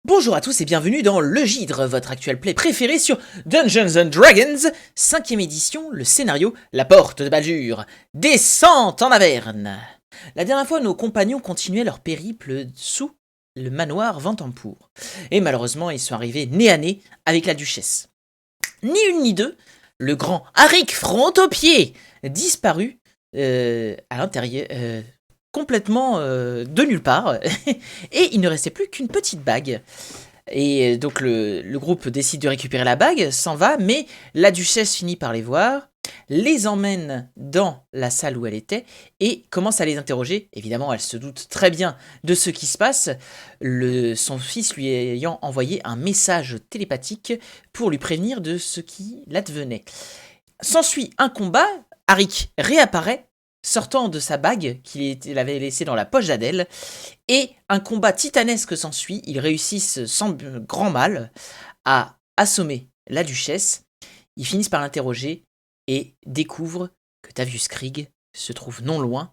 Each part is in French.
Bonjour à tous et bienvenue dans Le Gydre, votre actuel play préféré sur Dungeons and Dragons, 5ème édition, le scénario La Porte de Baldur, descente en Averne. La dernière fois, nos compagnons continuaient leur périple sous le manoir Ventempour, et malheureusement, ils sont arrivés nez à nez avec la duchesse. Ni une ni deux, le grand Arik Frontopied disparu à l'intérieur... complètement de nulle part, et il ne restait plus qu'une petite bague. Et donc le groupe décide de récupérer la bague, s'en va, mais la duchesse finit par les voir, les emmène dans la salle où elle était, et commence à les interroger. Évidemment, elle se doute très bien de ce qui se passe, son fils lui ayant envoyé un message télépathique pour lui prévenir de ce qui l'advenait. S'ensuit un combat, Arik réapparaît, sortant de sa bague qu'il avait laissée dans la poche d'Adèle, et un combat titanesque s'ensuit. Ils réussissent sans grand mal à assommer la duchesse. Ils finissent par l'interroger et découvrent que Tavius Krieg se trouve non loin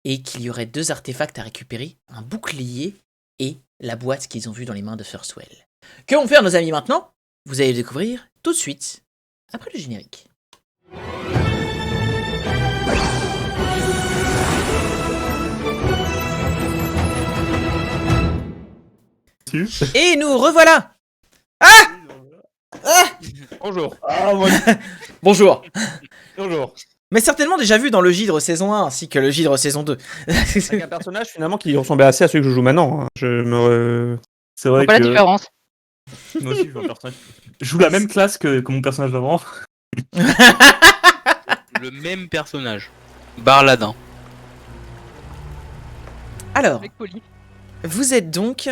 et qu'il y aurait 2 artefacts à récupérer, un bouclier et la boîte qu'ils ont vue dans les mains de Firstwell. Que vont faire nos amis maintenant ? Vous allez le découvrir tout de suite, après le générique. Et nous revoilà. Bonjour. Bonjour. Bonjour. Mais certainement déjà vu dans le Gydre saison 1 ainsi que le Gydre saison 2. Avec un personnage finalement qui ressemblait assez à celui que je joue maintenant. C'est vrai Pas que la différence. moi aussi je joue un personnage. Je joue la même classe que mon personnage d'avant. Le même personnage. Barladin. Alors, Avec Poli. vous êtes donc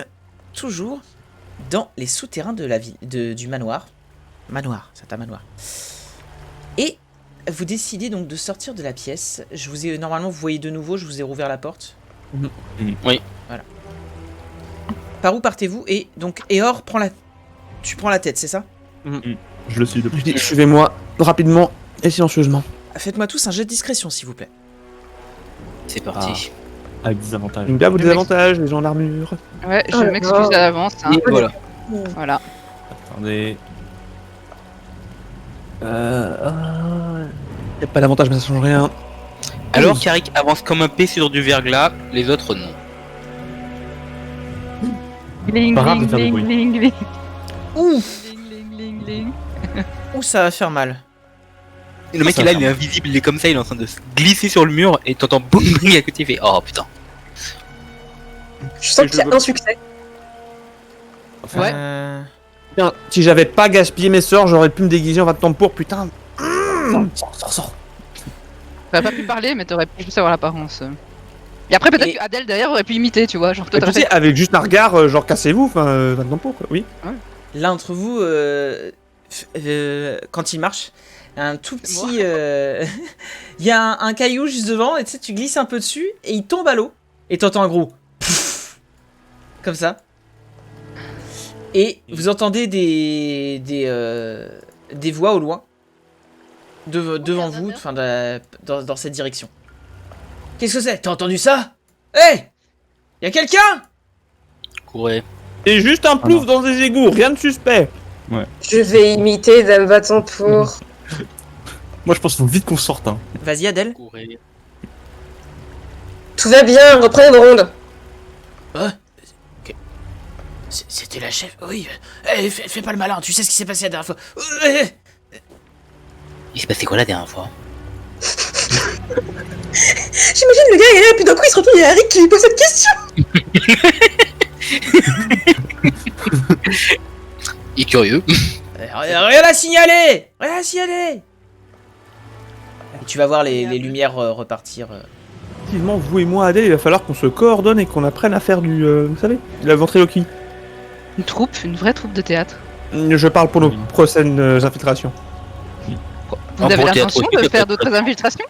toujours dans les souterrains de la ville, du manoir. C'est un manoir. Et vous décidez donc de sortir de la pièce. Normalement, vous voyez de nouveau, je vous ai rouvert la porte. Oui. Voilà. Par où partez-vous ? Et donc, Eor, tu prends la tête, c'est ça ? Je le suis depuis. Je dis, suivez-moi rapidement et silencieusement. Faites-moi tous un jet de discrétion, s'il vous plaît. C'est parti. Avec des avantages. J'aime bien vos Le désavantages, les gens d'armure. Ouais, je m'excuse à l'avance. Hein. Et voilà. Voilà. Attendez. Y a pas d'avantage, mais ça change rien. Alors Karik avance comme un P sur du verglas, les autres non. Gling, Pas grave de gling, faire du gling, bruit. gling, gling. Ouf ! Gling, gling, gling, gling. Ouh, ça va faire mal. Et le mec Ça là, va. il est invisible, il est comme ça, il est en train de se glisser sur le mur et t'entends boum boum à côté, il fait oh putain. Je sens qu'il y a un succès. Ouais. Putain, si j'avais pas gaspillé mes sorts, j'aurais pu me déguiser en Ventempour, putain. Sors. T'aurais pas pu parler, mais t'aurais pu savoir l'apparence. Et après, peut-être Et- que Adèle derrière aurait pu imiter, tu vois. Genre, toi, Et tu sais, avec juste un regard, genre cassez-vous, enfin, Ventempour, quoi. Oui. L'un d'entre vous, quand il marche, un tout C'est moi. petit... Il y a un caillou juste devant, et tu sais, tu glisses un peu dessus, et il tombe à l'eau. Et t'entends un gros... Pfff comme ça. Et vous entendez des voix au loin. Devant vous, enfin, dans cette direction. Qu'est-ce que c'est ? T'as entendu ça ? Hé ! Y'a quelqu'un ? Courez. C'est juste un plouf dans des égouts, rien de suspect. Je vais imiter Dame Vatempour. Moi je pense qu'il faut vite qu'on sorte. Hein. Vas-y, Adèle. Courez. Tout va bien, reprenez une ronde. C'était la chef, oui. Fais pas le malin, tu sais ce qui s'est passé la dernière fois. Il s'est passé quoi la dernière fois? J'imagine le gars il est là, et puis d'un coup il se retrouve, il y a Harry qui lui pose cette question. Il est curieux. Rien à signaler. Tu vas voir les lumières repartir. Effectivement, vous et moi, Adèle, il va falloir qu'on se coordonne et qu'on apprenne à faire du, vous savez, de la ventriloquie. une vraie troupe de théâtre. Je parle pour nos prochaines infiltrations. Vous Ah, avez pour le théâtre l'intention aussi, de peut-être. faire d'autres infiltrations?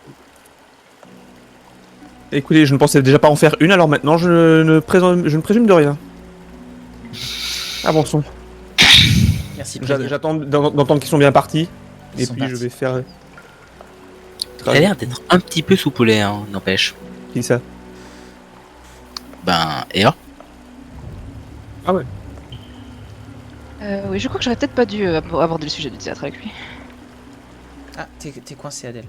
Écoutez, je ne pensais déjà pas en faire une, alors maintenant je ne présume de rien. Avançons. Merci. Plaisir. J'attends d'entendre qu'ils sont bien partis. Ils Et sont puis partis. je vais faire... Il a l'air d'être un petit peu soupolé, hein, n'empêche. Qui ça? Ben, et là Ah ouais. Oui, je crois que j'aurais peut-être pas dû aborder le sujet du théâtre avec lui. Ah, t'es coincé, Adèle.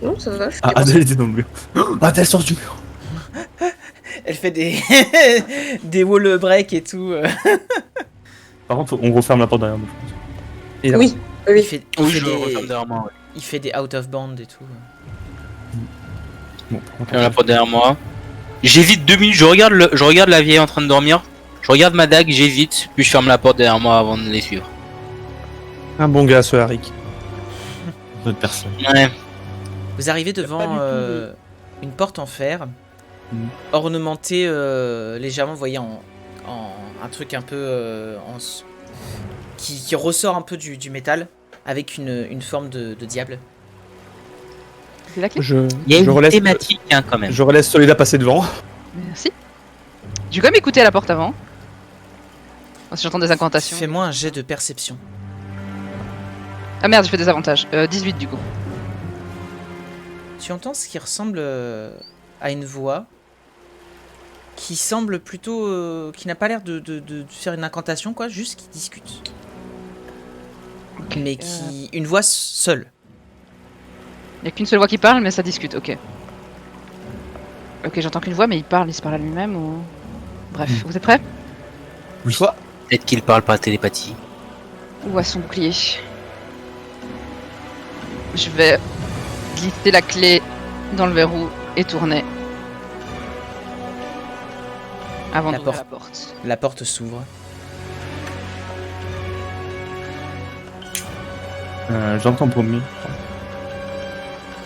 Non, ça va, je suis Ah, Adèle était dans le mur. Adèle sort du mur. Elle fait des des wall break et tout. Par contre, on referme la porte derrière nous. Et là, Oui, Il oui. fait, Oui, je referme derrière moi. Ouais. il fait des out of band et tout. bon, par contre, Ferme la porte derrière moi. J'hésite 2 minutes, je regarde la vieille en train de dormir. Je regarde ma dague, j'hésite, puis je ferme la porte derrière moi avant de les suivre. un bon gars, ce Harik. Notre personne. Ouais. Vous arrivez pas devant du tout une porte en fer, Mhm. ornementée légèrement, vous voyez, en un truc un peu qui ressort un peu du métal, avec une forme de diable. C'est la clé. Il y a Je une relaisse, thématique hein, quand même. je relaisse Solida passer devant. Merci. J'ai quand même écouté à la porte avant. Si j'entends des incantations. Fais-moi un jet de perception. Ah merde, j'ai fait des avantages. 18 du coup. Tu entends ce qui ressemble à une voix qui semble plutôt... qui n'a pas l'air de faire une incantation, quoi, juste qui discute. Ok. Mais qui... Une voix seule. Il n'y a qu'une seule voix qui parle, mais ça discute, ok. Ok, j'entends qu'une voix, mais il se parle à lui-même ou... Bref, vous êtes prêts? Oui. Peut-être qu'il parle par télépathie. Ou à son bouclier. Je vais glisser la clé dans le verrou et tourner. Avant La d'ouvrir porte. la porte. La porte s'ouvre. J'entends premier.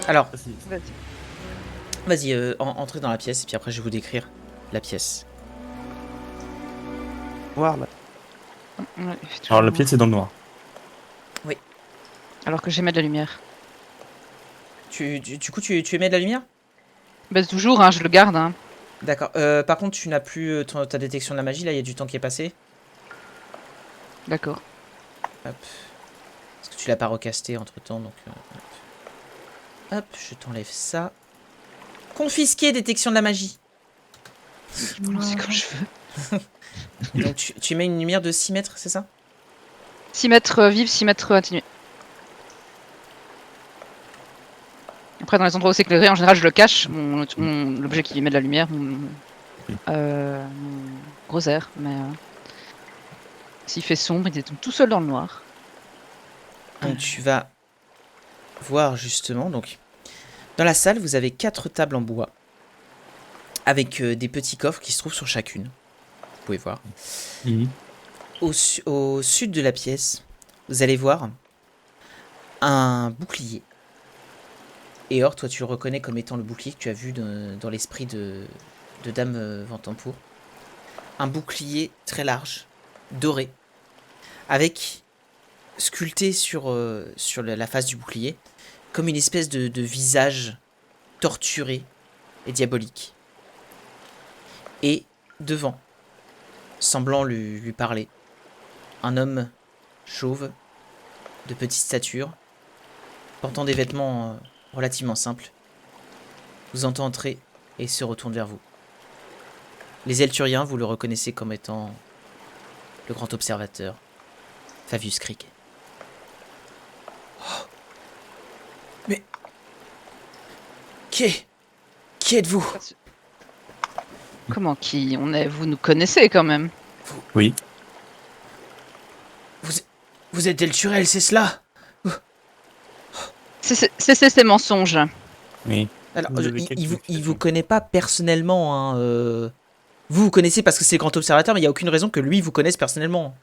Alors, Vas-y. vas-y, entrez dans la pièce, et puis après je vais vous décrire la pièce. Voir là. Ouais, Alors la pièce est dans le noir. Alors que j'émets de la lumière. Du coup, tu émets de la lumière? Bah toujours, hein, je le garde. Hein. D'accord. Par contre, tu n'as plus ta détection de la magie, là, il y a du temps qui est passé. D'accord. Hop. Parce que tu l'as pas recasté entre-temps, donc... hop. Hop, je t'enlève ça. Confisquer détection de la magie. C'est comme je veux. Donc tu mets une lumière de 6 mètres, c'est ça? 6 mètres vive, 6 mètres atténué. Après, dans les endroits où c'est éclairé, en général, je le cache. L'objet qui émet de la lumière, mon rosaire. Mais s'il fait sombre, il est tout seul dans le noir. Donc tu vas voir justement, donc... Dans la salle, vous avez 4 tables en bois. Avec des petits coffres qui se trouvent sur chacune. Vous pouvez voir. Au sud de la pièce, vous allez voir un bouclier. Et Or, toi tu le reconnais comme étant le bouclier que tu as vu dans l'esprit de Dame Ventempour. Un bouclier très large, doré, avec sculpté sur la face du bouclier, comme une espèce de visage torturé et diabolique. Et devant, semblant lui parler, un homme chauve, de petite stature, portant des vêtements relativement simples, vous entend entrer et se retourne vers vous. Les Elturiens, vous le reconnaissez comme étant le grand observateur, Favius Krieg. Oh. Mais... Qui êtes-vous? Comment qui on est? Vous nous connaissez quand même. Oui. Vous êtes Elturel, c'est cela? C'est ces mensonges. Oui. Alors, Vous avez il quelques vous explications. connaît pas personnellement, hein, Vous connaissez parce que c'est le grand observateur, mais il n'y a aucune raison que lui vous connaisse personnellement.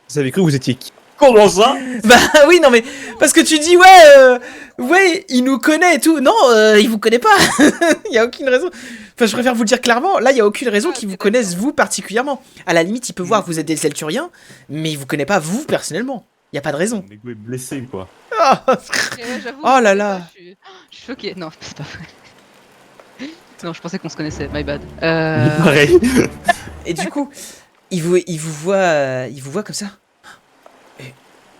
Vous avez cru que vous étiez qui? Comment ça? Bah oui, non mais, parce que tu dis, ouais, il nous connaît et tout. Non, il vous connaît pas. Il y a aucune raison. Enfin, je préfère vous le dire clairement, là, il y a aucune raison qu'il vous connaisse vous particulièrement. À la limite, il peut voir que vous êtes des Elturiens, mais il vous connaît pas vous personnellement. Il y a pas de raison. Nego est blessé quoi. Ah. Oh là là. Je suis choquée. Non, c'est pas vrai. Non, je pensais qu'on se connaissait. My bad. Pareil. Et du coup, il vous voit comme ça. Et,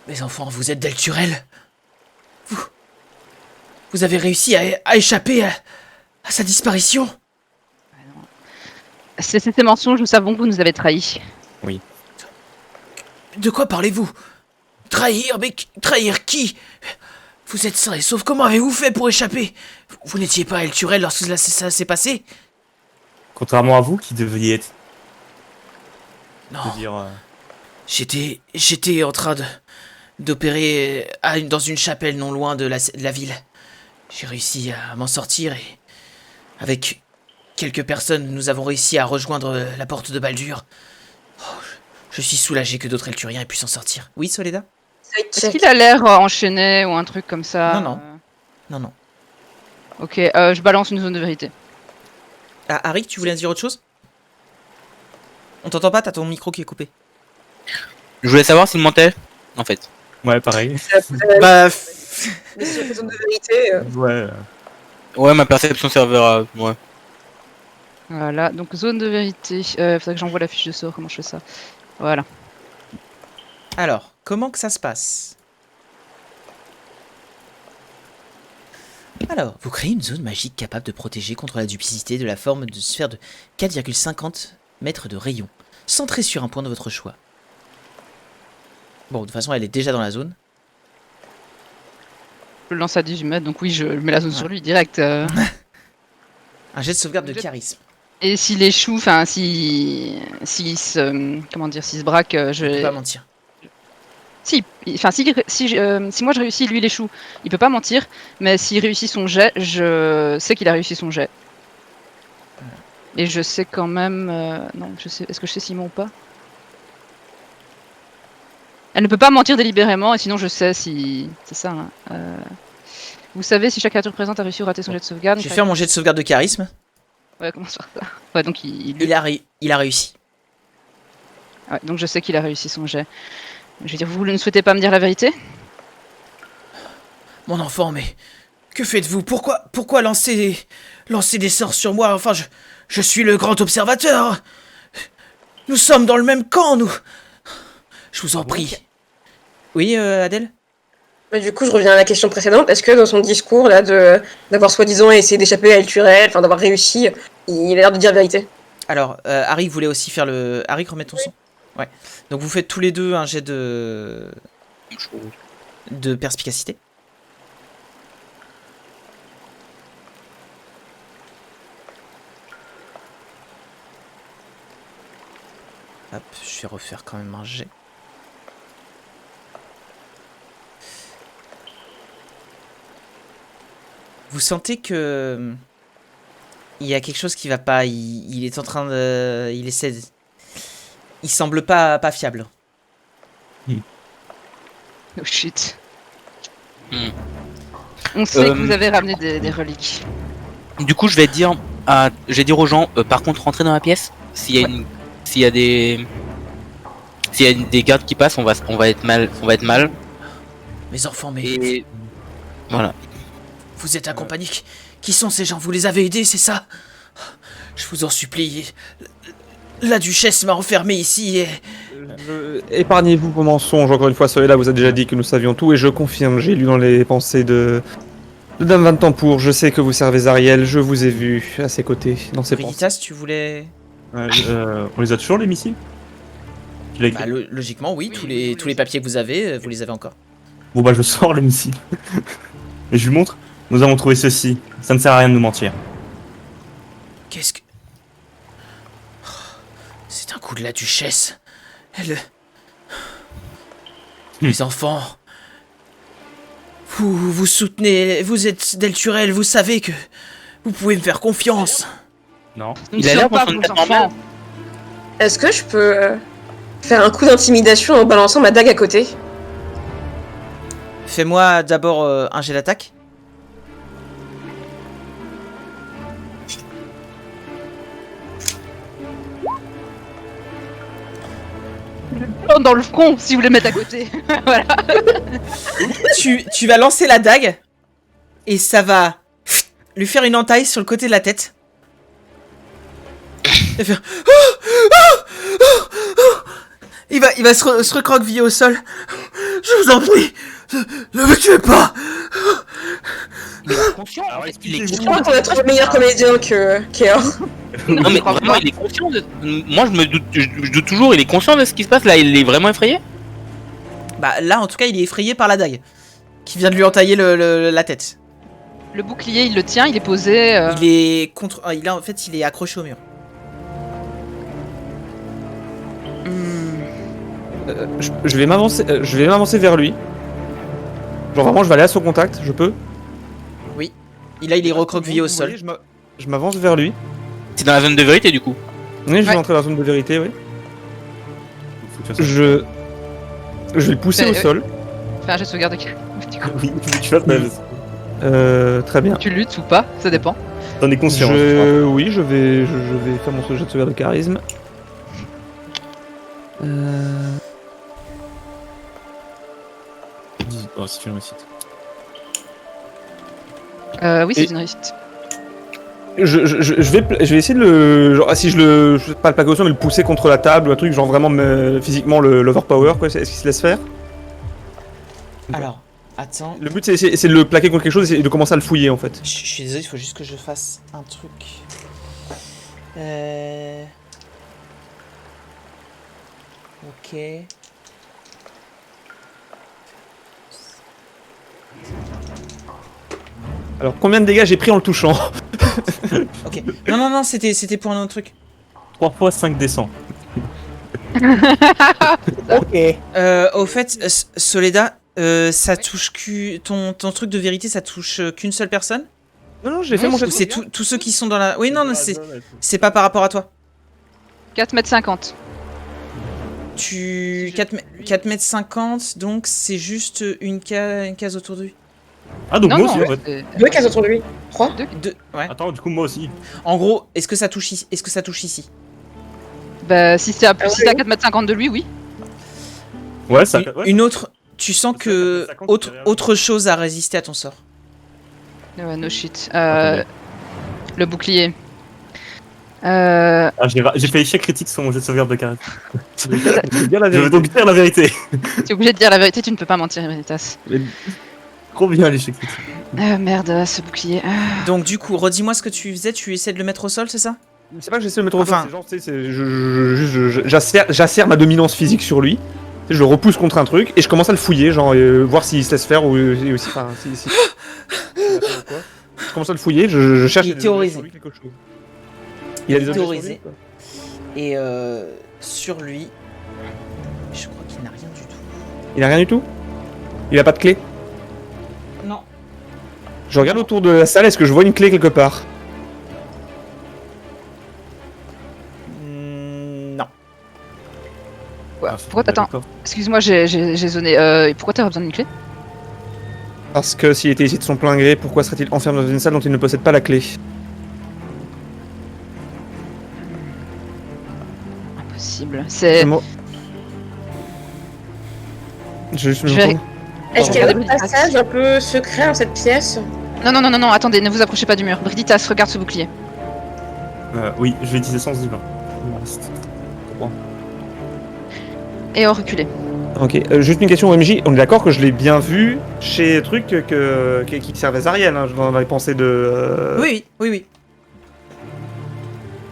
mes enfants, vous êtes d'Elturel. Vous avez réussi à échapper à sa disparition. C'est ces mensonges, nous savons que vous nous avez trahis. De quoi parlez-vous? Trahir? Mais trahir qui? Vous êtes sain et sauf, comment avez-vous fait pour échapper? Vous n'étiez pas à El Turel lorsque ça s'est passé? Contrairement à vous qui deviez être. Non, Dire, j'étais en train d'opérer dans une chapelle non loin de la ville. J'ai réussi à m'en sortir et avec quelques personnes, nous avons réussi à rejoindre la porte de Baldur. Oh, je suis soulagé que d'autres Elturiens aient pu s'en sortir. Oui, Soledad? Est-ce qu'il a l'air enchaîné ou un truc comme ça? Non, non. Non, non. Ok, je balance une zone de vérité. Ah, Harry, tu voulais dire autre chose? On t'entend pas, t'as ton micro qui est coupé. Je voulais savoir s'il mentait, en fait. Ouais, pareil. Bah... Mais sur la zone de vérité. Ouais. Ouais, ma perception serveur, ouais. Voilà, donc zone de vérité. Faudrait que j'envoie la fiche de sort, comment je fais ça? Voilà. Alors, comment que ça se passe? Alors, vous créez une zone magique capable de protéger contre la duplicité de la forme de sphère de 4,50 mètres de rayon, centrée sur un point de votre choix. Bon, de toute façon, elle est déjà dans la zone. Je le lance à 18 mètres, donc oui, je mets la zone sur lui direct. Un jet de sauvegarde de charisme. Et s'il échoue, enfin, s'il se... Comment dire, s'il se braque, Je peux pas mentir. Si, enfin, si moi je réussis, lui il échoue, il peut pas mentir, mais s'il réussit son jet, je sais qu'il a réussi son jet. Et je sais quand même... non, je sais. Est-ce que je sais s'il ment ou pas? Elle ne peut pas mentir délibérément, et sinon je sais si... C'est ça, hein. Vous savez si chaque créature présente a réussi ou raté son jet de sauvegarde. Je vais faire mon jet de sauvegarde de charisme. Ouais, comment ça? Ouais, donc Il a réussi. Ouais, donc je sais qu'il a réussi son jet. Je veux dire, vous ne souhaitez pas me dire la vérité? Mon enfant, mais... Que faites-vous? Pourquoi lancer des sorts sur moi? Enfin, je suis le grand observateur. Nous sommes dans le même camp, nous. Je vous en prie. Oui, Adèle? Mais du coup, je reviens à la question précédente. Est-ce que dans son discours, là, d'avoir soi-disant essayé d'échapper à El Turel, enfin d'avoir réussi, il a l'air de dire la vérité? Alors, Harry voulait aussi faire le... Harry, remets ton son. Ouais. Donc vous faites tous les deux un jet de perspicacité. Hop, je vais refaire quand même un jet. Vous sentez que... Il y a quelque chose qui va pas, il est en train de... Il essaie de... Il semble pas fiable. Oh shit. Hmm. On sait que vous avez ramené des reliques. Du coup, je vais dire aux gens, par contre, rentrez dans la pièce. S'il y a des gardes qui passent, on va être mal. Mes enfants, mais... Et voilà. Vous êtes accompagnés. Qui sont ces gens? Vous les avez aidés, c'est ça? Je vous en supplie. La duchesse m'a enfermé ici et... Épargnez-vous vos mensonges, encore une fois, Soledad vous a déjà dit que nous savions tout, et je confirme, j'ai lu dans les pensées de Dame Van Tempour, je sais que vous servez Ariel, je vous ai vu à ses côtés, dans ses pensées. Brigitas, tu voulais... On les a toujours, les missiles? Bah, logiquement, oui. Tous les papiers que vous avez, vous les avez encore. Bon bah je sors le missile. Et je lui montre. Nous avons trouvé ceci. Ça ne sert à rien de nous mentir. Qu'est-ce que... Oh, c'est un coup de la duchesse. Elle... Les enfants... Vous soutenez... Vous êtes d'El Turel, vous savez que... Vous pouvez me faire confiance. Non. Nous ne Il a l'air sommes pas dans son vos état enfants. normal. Est-ce que je peux faire un coup d'intimidation en balançant ma dague à côté? Fais-moi d'abord un jet d'attaque. Dans le front, si vous les mettez à côté. Voilà. tu vas lancer la dague et ça va lui faire une entaille sur le côté de la tête. Et faire... Il va se recroqueviller au sol. Je vous en prie, ne me tuez pas. Il est conscient. Est-ce qu'il est Je conscient crois qu'on a trouvé meilleur comédien que Kéor. Non mais vraiment, il est conscient de... Moi, je doute toujours. Il est conscient de ce qui se passe là. Il est vraiment effrayé. Bah là, en tout cas, il est effrayé par la dague qui vient de lui entailler la tête. Le bouclier, il le tient, il est posé. Il est contre. En fait, il est accroché au mur. Je vais m'avancer vers lui. Genre vraiment, je vais aller à son contact, je peux. Et là, il est recroquevillé au Vous sol. voyez, je m'avance vers lui. C'est dans la zone de vérité du coup. Oui, je vais Ouais. entrer dans la zone de vérité, oui. Faut que tu fasses- Je vais le pousser Mais, au sol. Fais un jet de sauvegarde. Du coup, Oui, faut que tu fasses Très bien. tu luttes ou pas, ça dépend. T'en es conscient. Oui, je vais faire mon jet de sauvegarde de charisme. Oh, si tu le réussites. Oui, c'est Et- une réussite. Je vais essayer de le. Genre, si pas le plaquer au sol, mais le pousser contre la table ou un truc, genre vraiment physiquement l'overpower, quoi. Est-ce qu'il se laisse faire? Alors, attends. Le but, c'est de le plaquer contre quelque chose et de commencer à le fouiller, en fait. Je suis désolé, il faut juste que je fasse un truc. Ok. Alors, combien de dégâts j'ai pris en le touchant? Ok. Non, c'était pour un autre truc. 3 fois 5 descends. Ok. Au fait, Soledad, ça touche ton truc de vérité, ça touche qu'une seule personne? Non, j'ai fait mon jet Ou de c'est tous ceux qui sont dans la. Oui, non, c'est pas par rapport à toi. 4,50 m. Tu. 4 mètres 50, donc c'est juste une case autour de lui. Ah, donc Non, moi non, aussi, en fait. c'est- 2 cases autour de lui. 3. Ouais. Attends, du coup, moi aussi. En gros, est-ce que ça touche ici? Est-ce que ça touche ici? Bah, si c'est à, Ah si c'est à oui. 4,50 m de lui, oui. Ouais, ça. Une autre. Tu sens Parce que que 50, c'est derrière lui. autre chose a résisté à ton sort. Ouais, no shit. Attendez. Le bouclier. Ah, j'ai fait échec critique sur mon jet de sauvegarde de charisme. Je vais dire la Je veux vérité. donc dire la vérité. T'es obligé de dire la vérité, tu ne peux pas mentir, Veritas. Trop bien l'échec critique. Merde, ce bouclier. Donc, du coup, redis-moi ce que tu faisais. Tu essaies de le mettre au sol, c'est ça? C'est pas que j'essaie de le mettre au Enfin- sol, c'est genre, tu sais, j'assère ma dominance physique sur lui. Tu sais, je le repousse contre un truc et je commence à le fouiller, genre voir s'il se laisse faire ou aussi. Enfin, si. Je commence à le fouiller, je cherche. Il est terrorisé. sur lui quelque chose. Il a des objets sur lui, Terrorisé. quoi. Et sur lui, je crois qu'il n'a rien du tout. Il a rien du tout. Il a pas de clé. Non. Je regarde autour de la salle, est-ce que je vois une clé quelque part? Non. Ouais, Ah, pourquoi t'attends d'accord. Excuse-moi, j'ai zoné. Pourquoi t'aurais besoin d'une clé? Parce que s'il était ici de son plein gré, pourquoi serait-il enfermé dans une salle dont il ne possède pas la clé? Impossible. C'est. Moi- Je vais juste me Je vais- retourner. Est-ce qu'il y a Regardez un passage un peu secret dans cette pièce? Non, attendez, ne vous approchez pas du mur. Briditas, regarde ce bouclier. Oui, je vais utiliser sens divin. Il m'en reste. Et on reculait. Ok, juste une question MJ, on est d'accord que je l'ai bien vu chez truc qui servait Zariel, hein, dans les pensées de... Oui.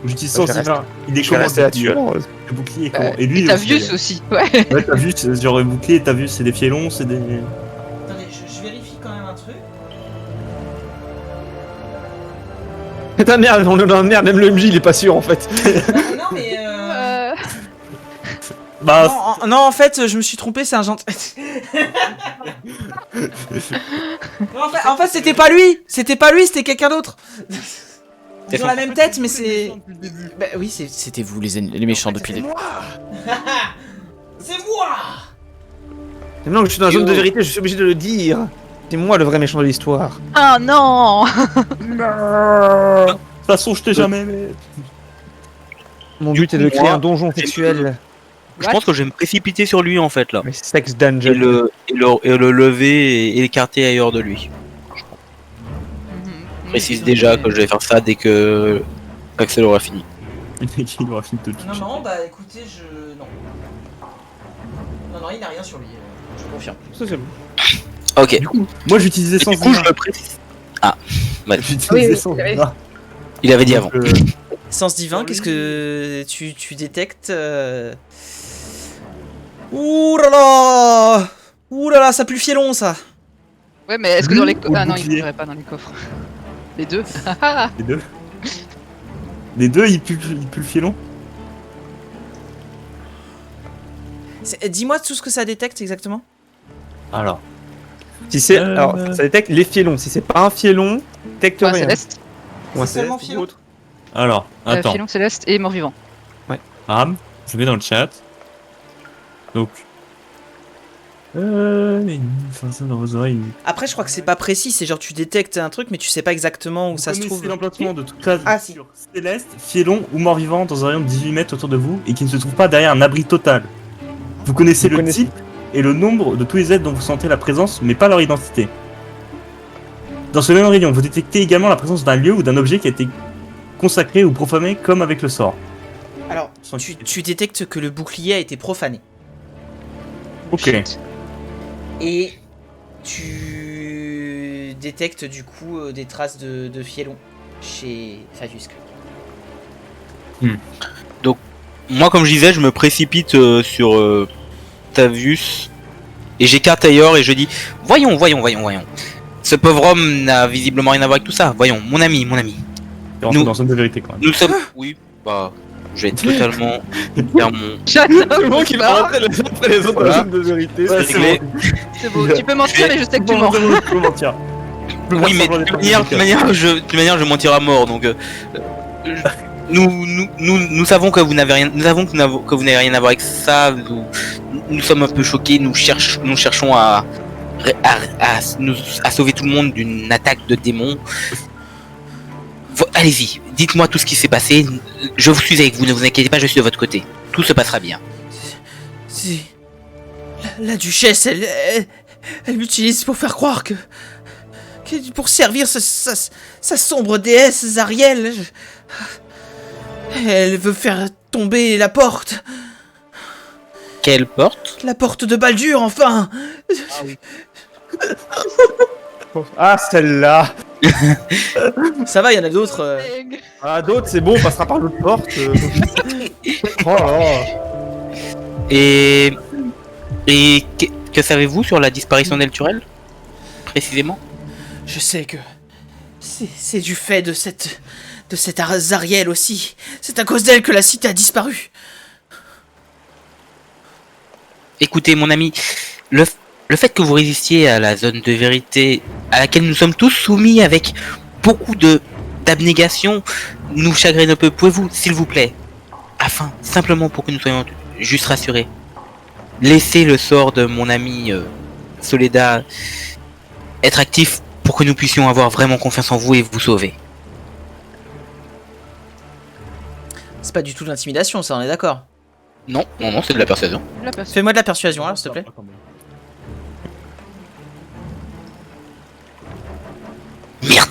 J'utilise Je vais sens divin. Il est Je vais comment rester là-dessus. le bouclier est comment Et lui, Et t'as aussi, vu d'ailleurs. aussi. Ouais. Ouais, t'as vu, genre le bouclier, t'as vu, c'est des pieds longs, c'est des. Attendez, je vérifie quand même un truc. Putain merde, on est dans la merde, même le MJ il est pas sûr en fait. non, mais. Bah, Non, en fait, je me suis trompé, c'est un gentil. en fait, c'était pas lui, c'était quelqu'un d'autre. Ils ont la même tête, mais c'est. Bah oui, c'était vous les méchants depuis le début. C'est moi. Maintenant que je suis dans la zone de vérité, je suis obligé de le dire. C'est moi le vrai méchant de l'histoire. Ah non. de toute façon, je t'ai jamais aimé. Mon but est de créer un donjon sexuel. Je pense que je vais me précipiter sur lui en fait là. Mais sex Et dungeon. le lever et l'écarter ailleurs de lui. Je précise déjà que je vais faire ça dès que Axel aura fini. Il aura fini de te toucher. Non, bah écoutez, non. Non, il n'a rien sur lui, je confirme. Ça, c'est bon. Ok. Du coup, moi j'utilisais Et sens du coup, divin. je me précise. Ah, ouais. J'utilisais Oui, sens oui. divin. Il avait dit avant. Donc, Sens divin, qu'est-ce que tu détectes Ouh là là. Ouh là là, ça pue fielon ça. Ouais, mais est-ce que dans les Ou coffres. le Ah non, il bouclier. faudrait pas dans les coffres. Les deux. Les deux. Les deux, ils puent le filon. Dis-moi tout ce que ça détecte exactement. Alors. Si c'est. Euh. Alors, ça détecte les fielons. Si c'est pas un fielon, détecte Point rien. céleste. Ou un C'est seulement céleste ou fielon. autre. Alors, attends. Filon céleste et mort-vivant. Ram, je mets dans le chat. Donc. Une fin dans vos oreilles. Après, je crois que c'est pas précis, c'est genre tu détectes un truc, mais tu sais pas exactement où Vous ça se connaissez trouve. l'emplacement de toute classe Ah, si. sur céleste, fielon ou mort-vivant dans un rayon de 18 mètres autour de vous et qui ne se trouve pas derrière un abri total. Vous connaissez le type et le nombre de tous les êtres dont vous sentez la présence, mais pas leur identité. Dans ce même rayon, vous détectez également la présence d'un lieu ou d'un objet qui a été consacré ou profané comme avec le sort. Alors, tu détectes que le bouclier a été profané. Ok. Et tu détectes du coup des traces de fielon chez Favius. Moi, comme je disais, je me précipite sur Tavius et j'écarte ailleurs et je dis voyons. Ce pauvre homme n'a visiblement rien à voir avec tout ça. Voyons, mon ami. T'es rentré Nous- dans zone de vérité quand même. Nous sommes. Oui, bah. Je vais totalement faire mon. J'adore C'est bon qu'il va ça. rentrer après les autres dans la zone de vérité. Ouais, c'est c'est réglé. bon. C'est beau. Tu peux mentir, mais je sais que tu Bon, mens. c'est bon, je peux mentir. Je peux Oui, faire mais semblant de d'être toute manière, je mentirai à mort. Donc, nous savons que vous n'avez rien. Nous savons que vous n'avez rien à voir avec ça. Nous sommes un peu choqués. Nous cherchons à sauver tout le monde d'une attaque de démons. Allez-y, dites-moi tout ce qui s'est passé. Je vous suis avec vous. Ne vous inquiétez pas, je suis de votre côté. Tout se passera bien. C'est... La duchesse, elle m'utilise pour faire croire que pour servir sa sombre déesse Zariel. Elle veut faire tomber la porte. Quelle porte? La porte de Baldur, enfin. Ah, celle-là. Ça va, il y en a d'autres. Ah, d'autres, c'est bon, on passera par l'autre porte. Oh là là. Et que savez-vous sur la disparition d'Elturel précisément? Je sais que c'est du fait de cette Zariel aussi. C'est à cause d'elle que la cité a disparu. Écoutez, mon ami, le fait que vous résistiez à la zone de vérité à laquelle nous sommes tous soumis avec beaucoup d'abnégation nous chagrine un peu. Pouvez-vous, s'il vous plaît, simplement pour que nous soyons juste rassurés, laisser le sort de mon ami Soledad être actif pour que nous puissions avoir vraiment confiance en vous et vous sauver. C'est pas du tout de l'intimidation, ça, on est d'accord. Non, c'est de la persuasion. La personne. Fais-moi de la persuasion, alors, s'il te plaît. Merde.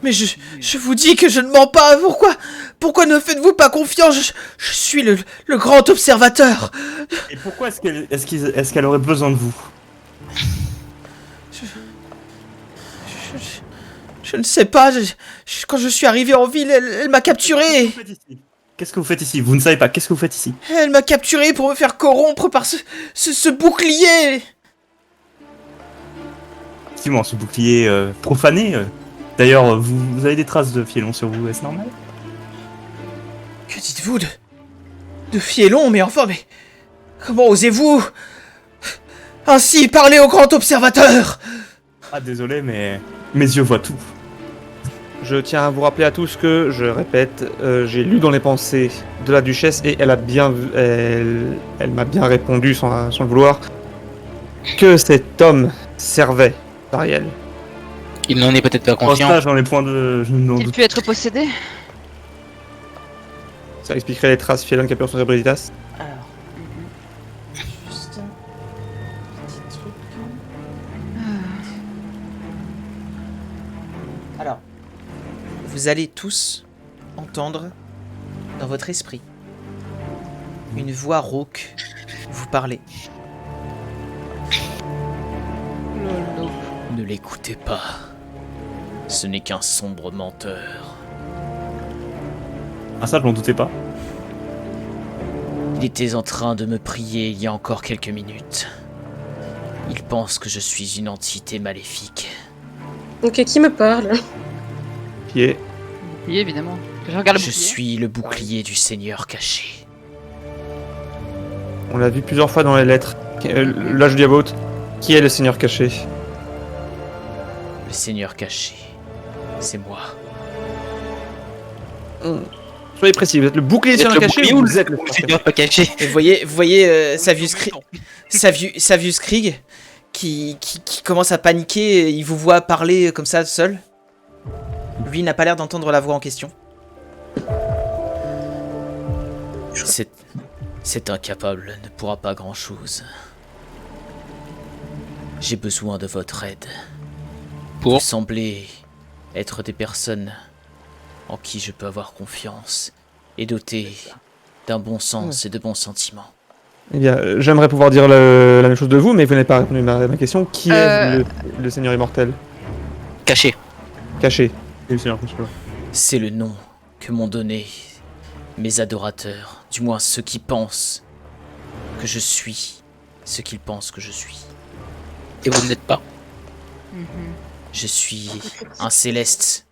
Mais je vous dis que je ne mens pas. Pourquoi ne faites-vous pas confiance? Je suis le grand observateur. Et pourquoi est-ce qu'elle aurait besoin de vous? Je ne sais pas. Quand je suis arrivé en ville, elle m'a capturé. Qu'est-ce que vous faites ici? Vous ne savez pas. Qu'est-ce que vous faites ici? Elle m'a capturé pour me faire corrompre par ce bouclier. Effectivement, ce bouclier profané. D'ailleurs, vous avez des traces de fielon sur vous, est-ce normal? Que dites-vous de fielon? Mais enfin, mais comment osez-vous ainsi parler au grand observateur? Ah, désolé, mais mes yeux voient tout. Je tiens à vous rappeler à tous que, je répète, j'ai lu dans les pensées de la duchesse et elle m'a bien répondu sans le vouloir que cet homme servait Zariel. Il n'en est peut-être pas En conscient. stage, dans les points de... Je n'en Il doute. peut être possédé. Ça expliquerait les traces fielon qui a pu sur Brigitas. Alors, juste un petit truc. Alors, vous allez tous entendre dans votre esprit une voix rauque vous parler. Ne l'écoutez pas. Ce n'est qu'un sombre menteur. Ah ça, je m'en doutais pas. Il était en train de me prier il y a encore quelques minutes. Il pense que je suis une entité maléfique. Ok, qui me parle? Qui est Oui, évidemment. Je regarde le Je bouclier. suis le bouclier du Seigneur caché. On l'a vu plusieurs fois dans les lettres. Là, je dis à voix haute. Qui est le Seigneur caché? Le Seigneur caché, c'est moi. Soyez précis, vous êtes le bouclier du Vous êtes Seigneur le caché bouclier ou ou vous êtes le le Seigneur seigneur pas caché? Et vous voyez Savius Krieg qui commence à paniquer, il vous voit parler comme ça seul. Lui n'a pas l'air d'entendre la voix en question. Cet incapable ne pourra pas grand-chose. J'ai besoin de votre aide. Vous Pour semblez être des personnes en qui je peux avoir confiance et dotées d'un bon sens et de bons sentiments. Eh bien, j'aimerais pouvoir dire la même chose de vous, mais vous n'avez pas répondu à ma question. Qui est le Seigneur immortel caché. caché? Et le Seigneur caché. C'est le nom que m'ont donné mes adorateurs, du moins ceux qui pensent que je suis ce qu'ils pensent que je suis. Et vous ne l'êtes pas. Mhm. Je suis un céleste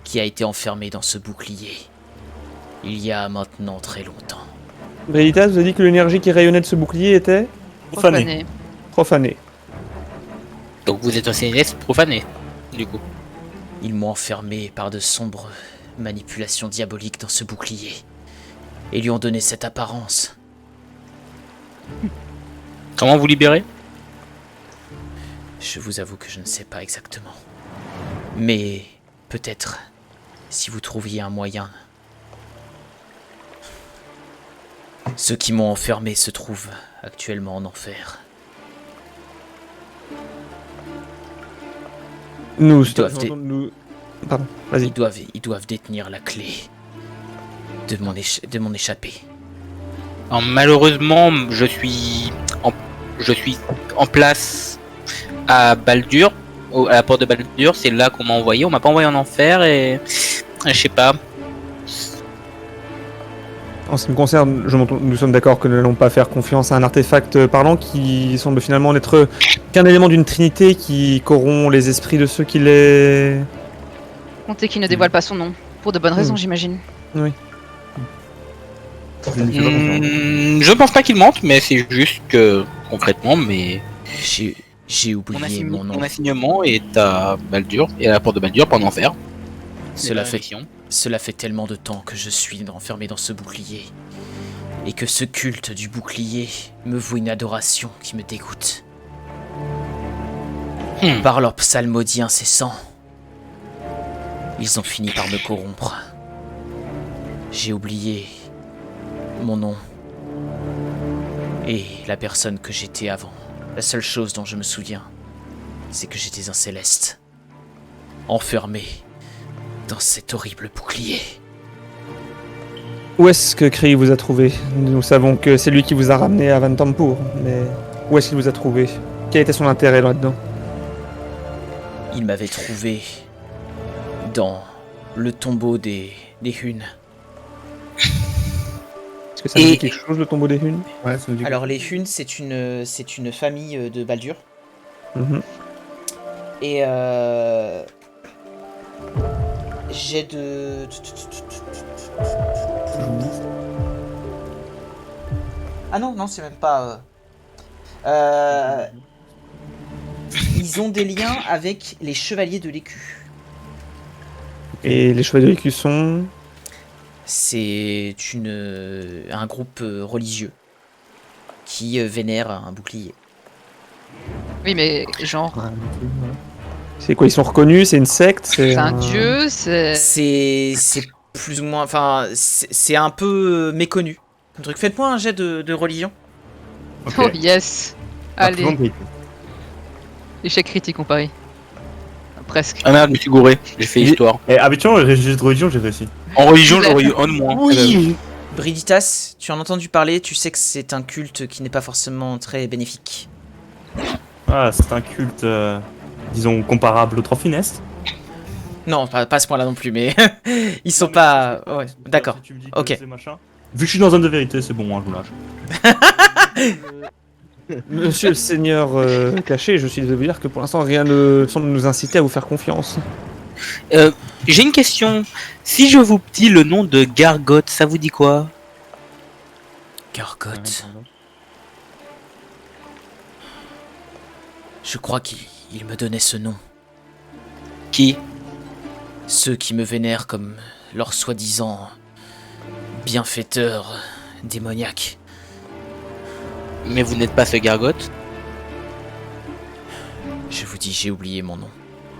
qui a été enfermé dans ce bouclier il y a maintenant très longtemps. Brilitas vous a dit que l'énergie qui rayonnait de ce bouclier était Profané. profanée. Donc vous êtes un céleste profané, du coup. Ils m'ont enfermé par de sombres manipulations diaboliques dans ce bouclier et lui ont donné cette apparence. Comment vous libérer? Je vous avoue que je ne sais pas exactement. Mais peut-être si vous trouviez un moyen. Ceux qui m'ont enfermé se trouvent actuellement en enfer. Nous, doivent Pardon, vas-y. Ils doivent détenir la clé de mon échappée. Alors, malheureusement, je suis en place à Baldur, à la porte de Baldur. C'est là qu'on m'a envoyé. On m'a pas envoyé en enfer et je sais pas. En ce qui me concerne, nous sommes d'accord que nous n'allons pas faire confiance à un artefact parlant qui semble finalement n'être qu'un élément d'une trinité qui corrompt les esprits de ceux qui les... Comptez qu'il ne dévoile pas son nom. Pour de bonnes raisons, j'imagine. Je ne fais pas confiance. Je pense pas qu'il mente, mais c'est juste que concrètement, mais J'ai oublié mon nom. mon assignement est à Baldur et à la porte de Baldur, pas en enfer. Cela fait tellement de temps que je suis enfermé dans ce bouclier. Et que ce culte du bouclier me voue une adoration qui me dégoûte. Par leur psalmodie incessant, ils ont fini par me corrompre. J'ai oublié mon nom et la personne que j'étais avant. La seule chose dont je me souviens, c'est que j'étais un céleste, enfermé dans cet horrible bouclier. Où est-ce que Kree vous a trouvé? Nous savons que c'est lui qui vous a ramené à Vantampur, mais où est-ce qu'il vous a trouvé? Quel était son intérêt là-dedans? Il m'avait trouvé dans le tombeau des Huns. Est-ce que ça vous dit quelque chose, le tombeau des Huns? Ouais, ça me dit Alors les Huns, c'est une famille de Baldur. Mhm. Et j'ai de... Ah non, c'est même pas... Ils ont des liens avec les chevaliers de l'écu. Et les chevaliers de l'écu sont... C'est un groupe religieux qui vénère un bouclier. Oui, mais genre, C'est quoi, ils sont reconnus? C'est une secte? c'est un dieu, c'est... C'est plus ou moins... Enfin, c'est un peu méconnu. Un truc. Faites-moi un jet de religion. Ok. Oh yes. La plus Allez, grande qualité. échec critique, on parie. Presque. Ah merde, je me suis gouré. J'ai fait histoire. Et habituellement, les jeux de religion, j'ai réussi. En religion, j'aurais eu un de moins. Oui. Briditas, tu en as entendu parler, tu sais que c'est un culte qui n'est pas forcément très bénéfique. Ah, c'est un culte, disons, comparable au Trophines. Non, pas à ce point-là non plus, mais ils sont pas... Ouais, d'accord. Si tu me dis Ok. que c'est machin. Vu que je suis dans zone de vérité, c'est bon, hein, je vous lâche. Monsieur le Seigneur caché, je suis désolé de vous dire que pour l'instant rien ne semble nous inciter à vous faire confiance. J'ai une question. Si je vous dis le nom de Gargotte, ça vous dit quoi? Gargotte. Je crois qu'il me donnait ce nom. Qui? Ceux qui me vénèrent comme leur soi-disant bienfaiteur démoniaque. Mais vous n'êtes pas ce Gargotte. Je vous dis, j'ai oublié mon nom.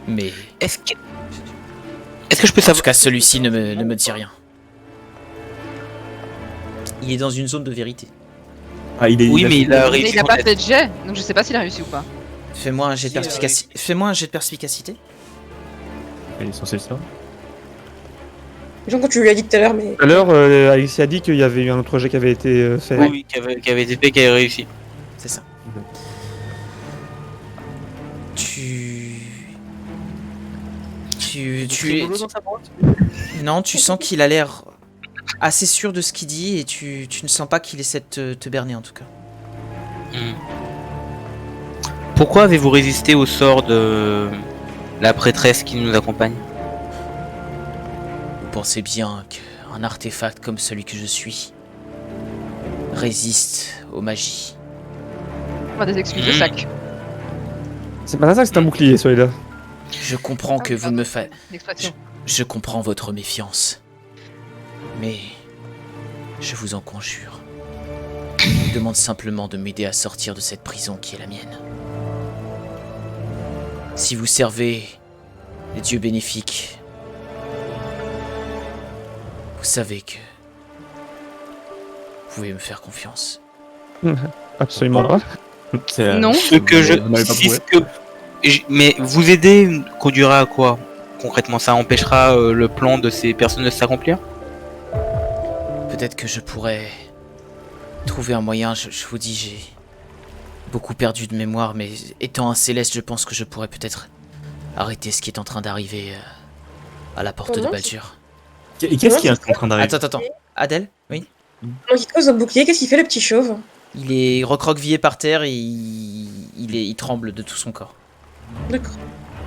Mais Est-ce que je peux en tout savoir? cas, celui-ci ne me dit rien. Il est dans une zone de vérité. Ah, il est. Oui, mais il a Mais réussi. il a pas son fait de jet, donc je sais pas s'il a réussi ou pas. Fais-moi un jet de perspicacité. Fais-moi un jet de perspicacité. Il est censé le savoir. Genre quand tu lui as dit tout à l'heure, mais. Tout à l'heure, Alexis a dit qu'il y avait eu un autre jet qui avait été fait. Oui, oui, qui avait été fait, qui avait réussi. C'est ça. Mhm. Tu es... Non, tu sens qu'il a l'air assez sûr de ce qu'il dit et tu ne sens pas qu'il essaie de te berner en tout cas. Pourquoi avez-vous résisté au sort de la prêtresse qui nous accompagne? Vous pensez bien qu'un artefact comme celui que je suis résiste aux magies. On va des excuses de sac. C'est pas ça que c'est un bouclier, celui-là. Je comprends que vous ne me faites... L'expression. Je comprends votre méfiance. Mais... je vous en conjure. Je vous demande simplement de m'aider à sortir de cette prison qui est la mienne. Si vous servez les dieux bénéfiques, vous savez que vous pouvez me faire confiance. Absolument pas. Non. Ce que je. Vous n'avez pas si prouvé. ce que- Mais vous aider conduira à quoi? Concrètement, ça empêchera le plan de ces personnes de s'accomplir? Peut-être que je pourrais trouver un moyen, je vous dis, j'ai beaucoup perdu de mémoire, mais étant un céleste, je pense que je pourrais peut-être arrêter ce qui est en train d'arriver à la porte de Comment Baldur. Et qu'est-ce qui est en train d'arriver? Attends. Adèle? Oui? Donc il cause un bouclier, qu'est-ce qu'il fait le petit chauve? Il est recroquevillé par terre et il tremble de tout son corps. D'accord.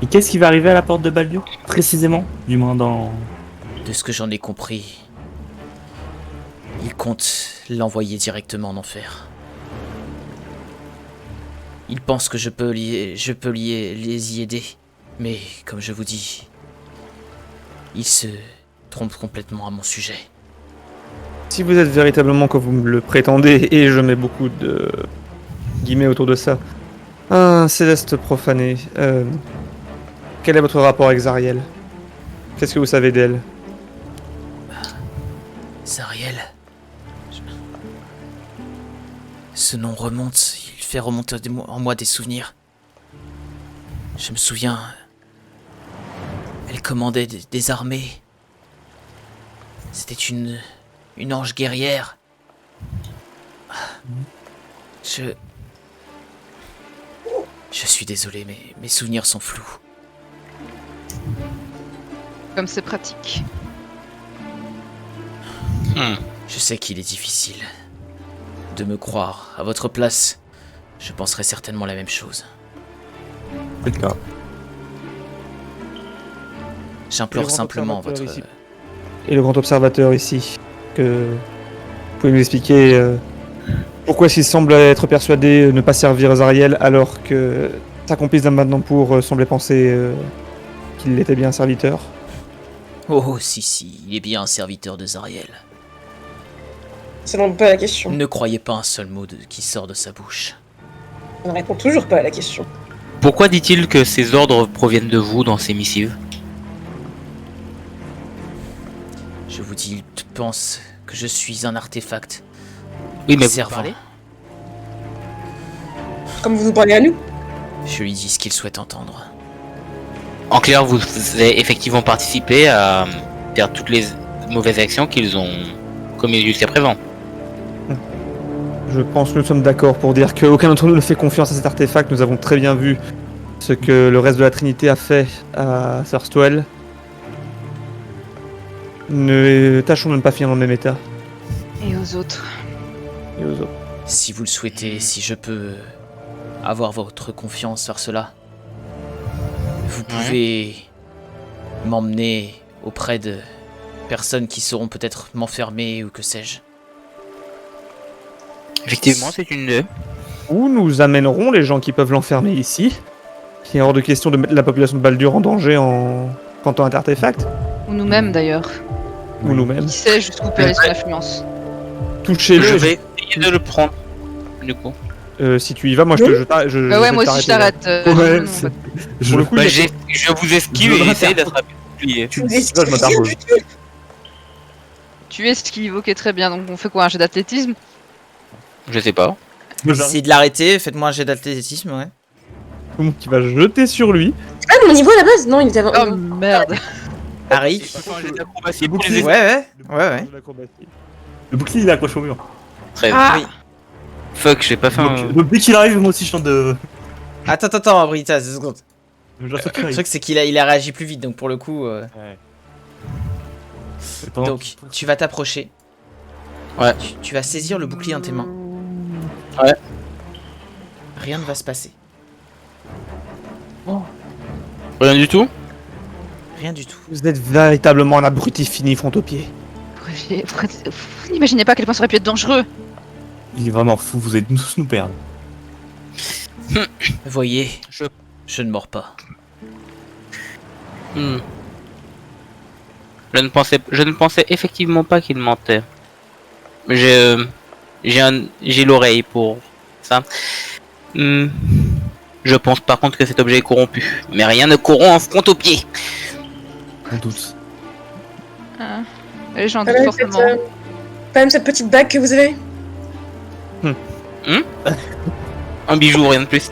Et qu'est-ce qui va arriver à la porte de Baldur? Précisément. Du moins dans. De ce que j'en ai compris, il compte l'envoyer directement en enfer. Il pense que je peux les y aider, mais comme je vous dis, il se trompe complètement à mon sujet. Si vous êtes véritablement comme vous me le prétendez, et je mets beaucoup de guillemets autour de ça, un céleste profané, quel est votre rapport avec Zariel? Qu'est-ce que vous savez d'elle? Zariel. Ce nom remonte, il fait remonter en moi des souvenirs. Je me souviens, elle commandait des armées. C'était une ange guerrière. Je suis désolé, mais mes souvenirs sont flous. Comme c'est pratique. Je sais qu'il est difficile de me croire. À votre place, je penserais certainement la même chose. C'est le cas. J'implore Le grand simplement observateur votre... ici. Et le grand observateur ici, que vous pouvez nous expliquer pourquoi s'il semble être persuadé ne pas servir Zariel alors que sa complice d'Amadnanpour semblait penser qu'il était bien un serviteur? Oh, si, il est bien un serviteur de Zariel. Ça ne répond pas à la question. Ne croyez pas un seul mot qui sort de sa bouche. Ça ne répond toujours pas à la question. Pourquoi dit-il que ces ordres proviennent de vous dans ces missives? Je vous dis, il pense que je suis un artefact. Oui, mais vous servant. parlez? Comme vous nous parlez à nous. Je lui dis ce qu'il souhaite entendre. En clair, vous avez effectivement participé à faire toutes les mauvaises actions qu'ils ont commises jusqu'à présent. Je pense que nous sommes d'accord pour dire qu'aucun d'entre nous ne fait confiance à cet artefact. Nous avons très bien vu ce que le reste de la Trinité a fait à Thurstwell. Tâchons de ne pas finir dans le même état. Et aux autres. Et aux autres. Si vous le souhaitez, si je peux avoir votre confiance sur cela, vous pouvez m'emmener auprès de personnes qui sauront peut-être m'enfermer ou que sais-je. Effectivement, c'est une idée. Où nous amènerons les gens qui peuvent l'enfermer ici. Il est hors de question de mettre la population de Baldur en danger en plantant un artefact. Ou nous-mêmes d'ailleurs. Ou nous-mêmes. Qui sait jusqu'où peut aller son influence. Touchez-le. Je vais essayer de le prendre. Du coup. Si tu y vas, moi je te. Bah ouais, moi aussi je t'arrête. Ouais, non, c'est- bah, Pour le coup, Bah, il y a- je vous esquive Je et me j'essaie rattrape. d'attraper le bouclier. Tu Là, je m'attarde. tu esquives, ok, très bien. Donc on fait quoi, un jet d'athlétisme? Je sais pas. Essayez de l'arrêter, faites-moi un jet d'athlétisme, ouais. Tout le monde qui va jeter sur lui. Ah, mon niveau à la base? Non, il était avant. Oh non. merde. Harry. D'acrobatie pour bouclier. les Ouais, ouais. Le bouclier il est accroché au mur. Très Ah. Oui. Fuck, j'ai pas fait un. Donc dès qu'il arrive, moi aussi je tente de. Attends, Brita, 2 secondes. Je dois sortir Le avec. truc, c'est qu'il a réagi plus vite, donc pour le coup. Et pendant Donc, tu vas t'approcher. Ouais. Tu vas saisir le bouclier dans tes mains. Ouais. Rien ne va se passer. Rien du tout. Rien du tout. Vous êtes véritablement un abruti fini front au pied. Vous n'imaginez pas à quel point ça aurait pu être dangereux. Il est vraiment fou, vous allez tous nous perdre. Voyez, Je- je ne mords pas. Hmm. Je ne pensais effectivement pas qu'il mentait. J'ai l'oreille pour ça. Hmm. Je pense par contre que cet objet est corrompu. Mais rien ne corrompt un front au pied. On doute. Les gens Quand disent même, forcément. quand même cette petite bague que vous avez. Un bijou, rien de plus.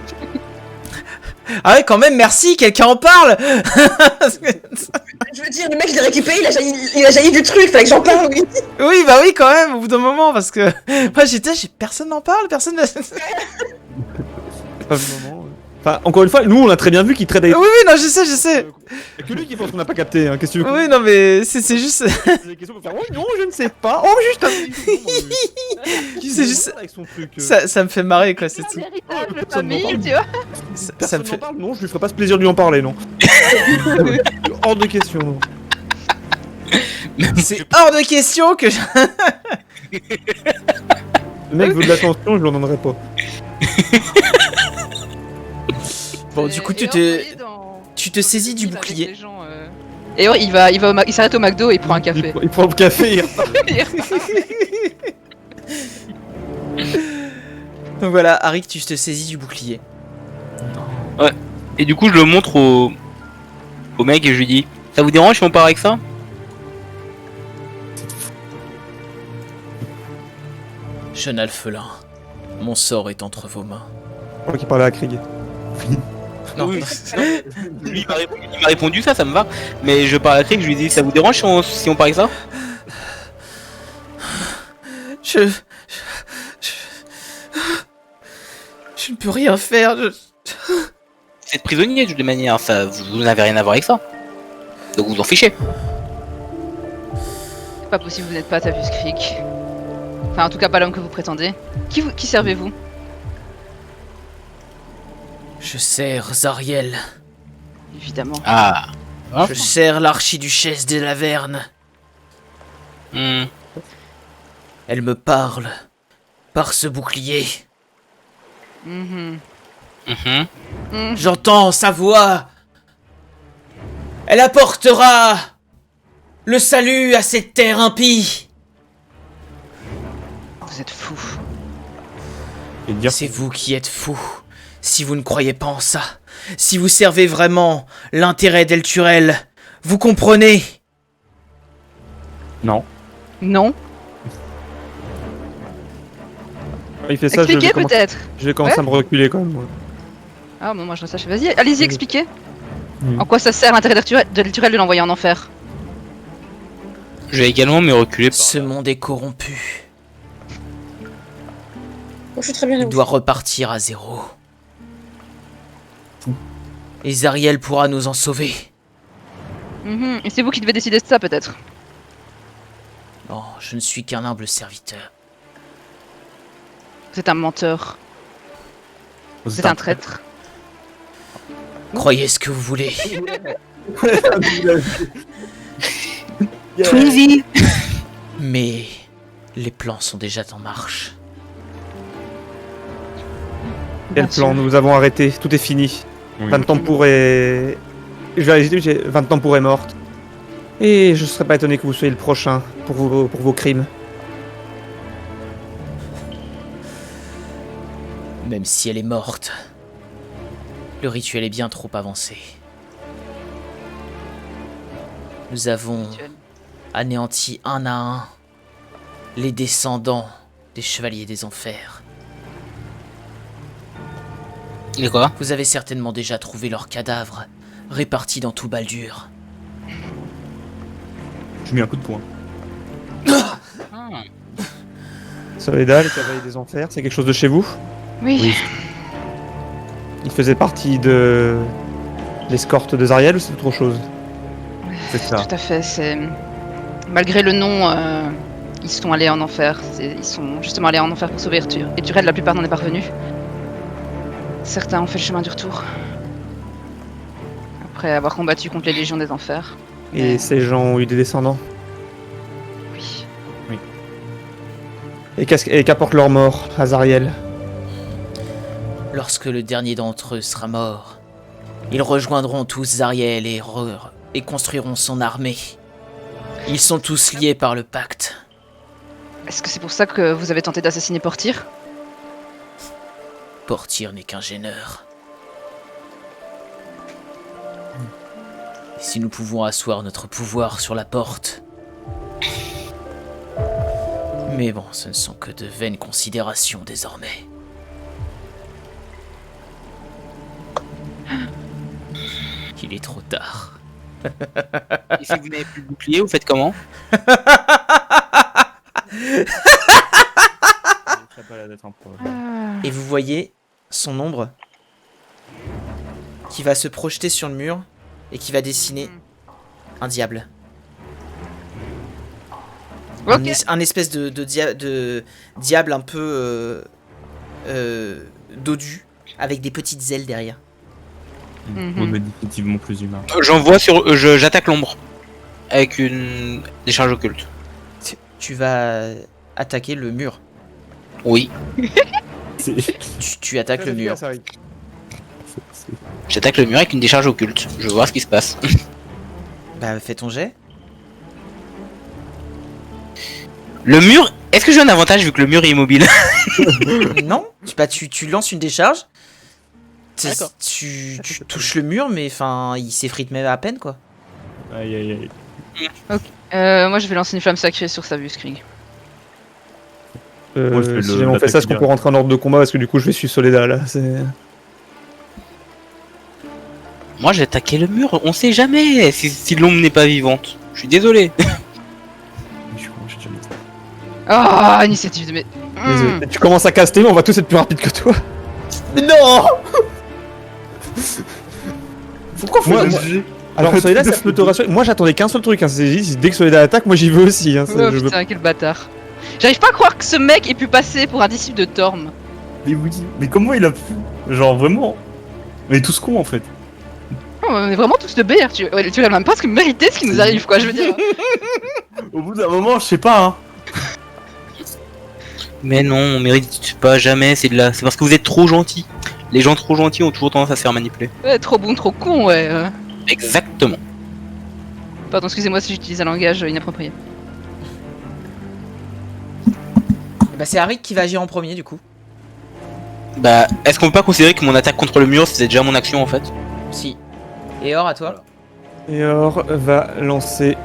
Ah ouais, quand même, merci, quelqu'un en parle. Je veux dire, le mec, je l'ai récupéré, il a jailli du truc, fallait que j'en parle, oui. Oui, bah oui, quand même, au bout d'un moment, parce que moi personne n'en parle, personne. Pas le moment. Enfin, encore une fois, nous on a très bien vu qu'il traite avec. Oui, non, je sais. Y'a que lui qui pense qu'on n'a pas capté, hein. Qu'est-ce que tu veux Oui, non, mais c'est juste. des questions pour faire oh non, je ne sais pas. Oh, juste un Qui C'est juste- avec son truc. Ça me fait marrer, quoi, c'est tout. Véritable personne n'en famille, parle. tu vois. Ça Personne me n'en fait. parle, non, je lui ferai pas ce plaisir de lui en parler, non. Hors de question. Non. C'est hors de question que je. Le mec veut de l'attention, je lui en donnerai pas. Bon, du coup, tu te saisis du bouclier. Et ouais, il s'arrête au McDo et il prend un café. Il prend le café, il repart. Donc voilà, Harry, tu te saisis du bouclier. Et du coup, je le montre au mec et je lui dis: ça vous dérange si on part avec ça? Jeune alphelin, mon sort est entre vos mains. Je crois qu'il parlait à Krieg. Non, Oui. Lui, il m'a répondu ça, ça me va. Mais je parle à Krieg, je lui dis: ça vous dérange si on part avec ça? je ne peux rien faire. Vous êtes prisonnier de toute manière, ça, vous n'avez rien à voir avec ça. Donc vous en fichez. Pas possible, vous n'êtes pas Tavius Krieg. Enfin, en tout cas, pas l'homme que vous prétendez. Qui servez-vous? Je sers Zariel. Évidemment. Ah. Je sers l'archiduchesse de Laverne. Hmm. Elle me parle par ce bouclier. Mhm. Mhm. Mhm. J'entends sa voix. Elle apportera le salut à cette terre impie. Vous êtes fou. Et dire C'est vous qui êtes fou. Si vous ne croyez pas en ça, si vous servez vraiment l'intérêt d'Elturel, vous comprenez? non. Non. Il fait ça, Expliquez commence- peut-être. je vais commencer Ouais. à me reculer quand même. Moi. Ah, bon, moi je reste là. Vas-y, allez-y, expliquez. Mhm. En quoi ça sert l'intérêt d'Elturel de l'envoyer en enfer? Je vais également me reculer. Ce monde est corrompu. Je suis très bien là. Il doit repartir à zéro. Et Zariel pourra nous en sauver. Mhm. Et c'est vous qui devez décider de ça peut-être. Non, je ne suis qu'un humble serviteur. Vous êtes un menteur. Vous êtes un traître. Croyez ce que vous voulez. Twinsie. Mais les plans sont déjà en marche. Quel Bien sûr. plan? Nous avons arrêté, tout est fini. Van Tampour est... Je vais réaliser, Van Tampour est morte. Et je serais pas étonné que vous soyez le prochain pour vos crimes. Même si elle est morte, le rituel est bien trop avancé. Nous avons anéanti un à un les descendants des chevaliers des enfers. Et quoi? Vous avez certainement déjà trouvé leurs cadavres répartis dans tout Baldur. Je mets un coup de poing. Ah. Soledad, les cavaliers des enfers, c'est quelque chose de chez vous? Oui. Il faisait partie de l'escorte de Zariel ou c'est autre chose? C'est ça. Tout à fait. C'est malgré le nom, ils sont allés en enfer. Ils sont justement allés en enfer pour sauver Eturel. La plupart n'en est pas revenu. Certains ont fait le chemin du retour. Après avoir combattu contre les légions des enfers. Et ces gens ont eu des descendants? Oui. Et qu'apporte leur mort à Zariel? Lorsque le dernier d'entre eux sera mort, ils rejoindront tous Zariel et construiront son armée. Ils sont tous liés par le pacte. Est-ce que c'est pour ça que vous avez tenté d'assassiner Portyr? Portyr n'est qu'un gêneur. Et si nous pouvons asseoir notre pouvoir sur la porte... Mais bon, ce ne sont que de vaines considérations désormais. Il est trop tard. Et si vous n'avez plus de bouclier, vous faites comment? Et vous voyez son ombre qui va se projeter sur le mur et qui va dessiner un diable. Ok. Un espèce de diable un peu dodu avec des petites ailes derrière. On est définitivement plus humain. J'envoie sur. J'attaque l'ombre. Avec une décharge occulte. Tu vas attaquer le mur. Oui. Tu attaques le mur. J'attaque le mur avec une décharge occulte. Je veux voir ce qui se passe. Bah fais ton jet. Le mur. Est-ce que j'ai un avantage vu que le mur est immobile? Non, tu lances une décharge. D'accord. Tu touches le mur, mais enfin, il s'effrite même à peine, quoi. Aïe aïe aïe. Moi je vais lancer une flamme sacrée sur sa vue, Skrig. Moi, je fais Si le- jamais on fait ça, est-ce qu'on l'attaque peut rentrer en ordre de combat? Parce que du coup, je vais suivre Soledad là. Moi j'ai attaqué le mur. On sait jamais si l'ombre n'est pas vivante. Je suis désolé. Ah, initiative de mes. Désolé. Tu commences à caster, mais on va tous être plus rapides que toi. Non. Pourquoi faut Moi- le moi- juger? Alors Soledad, ça peut te rassurer. Moi, j'attendais qu'un seul truc. Hein. Dès que Soledad attaque, moi j'y veux aussi. Hein. Oh Je veux... putain, quel bâtard. J'arrive pas à croire que ce mec ait pu passer pour un disciple de Torm. Mais oui, mais comment il a pu? Genre vraiment? On est tous cons en fait. Oh, on est vraiment tous de BR, tu regardes même pas ce que mériter ce qui nous arrive, quoi, je veux dire. Au bout d'un moment, je sais pas, hein. Mais non, on mérite pas jamais. C'est parce que vous êtes trop gentils. Les gens trop gentils ont toujours tendance à se faire manipuler. Ouais, trop bon, trop con, ouais. Exactement. Pardon, excusez-moi si j'utilise un langage inapproprié. Bah c'est Harik qui va agir en premier, du coup. Bah, est-ce qu'on peut pas considérer que mon attaque contre le mur c'était déjà mon action en fait? Si. Et Or, à toi. Eor va lancer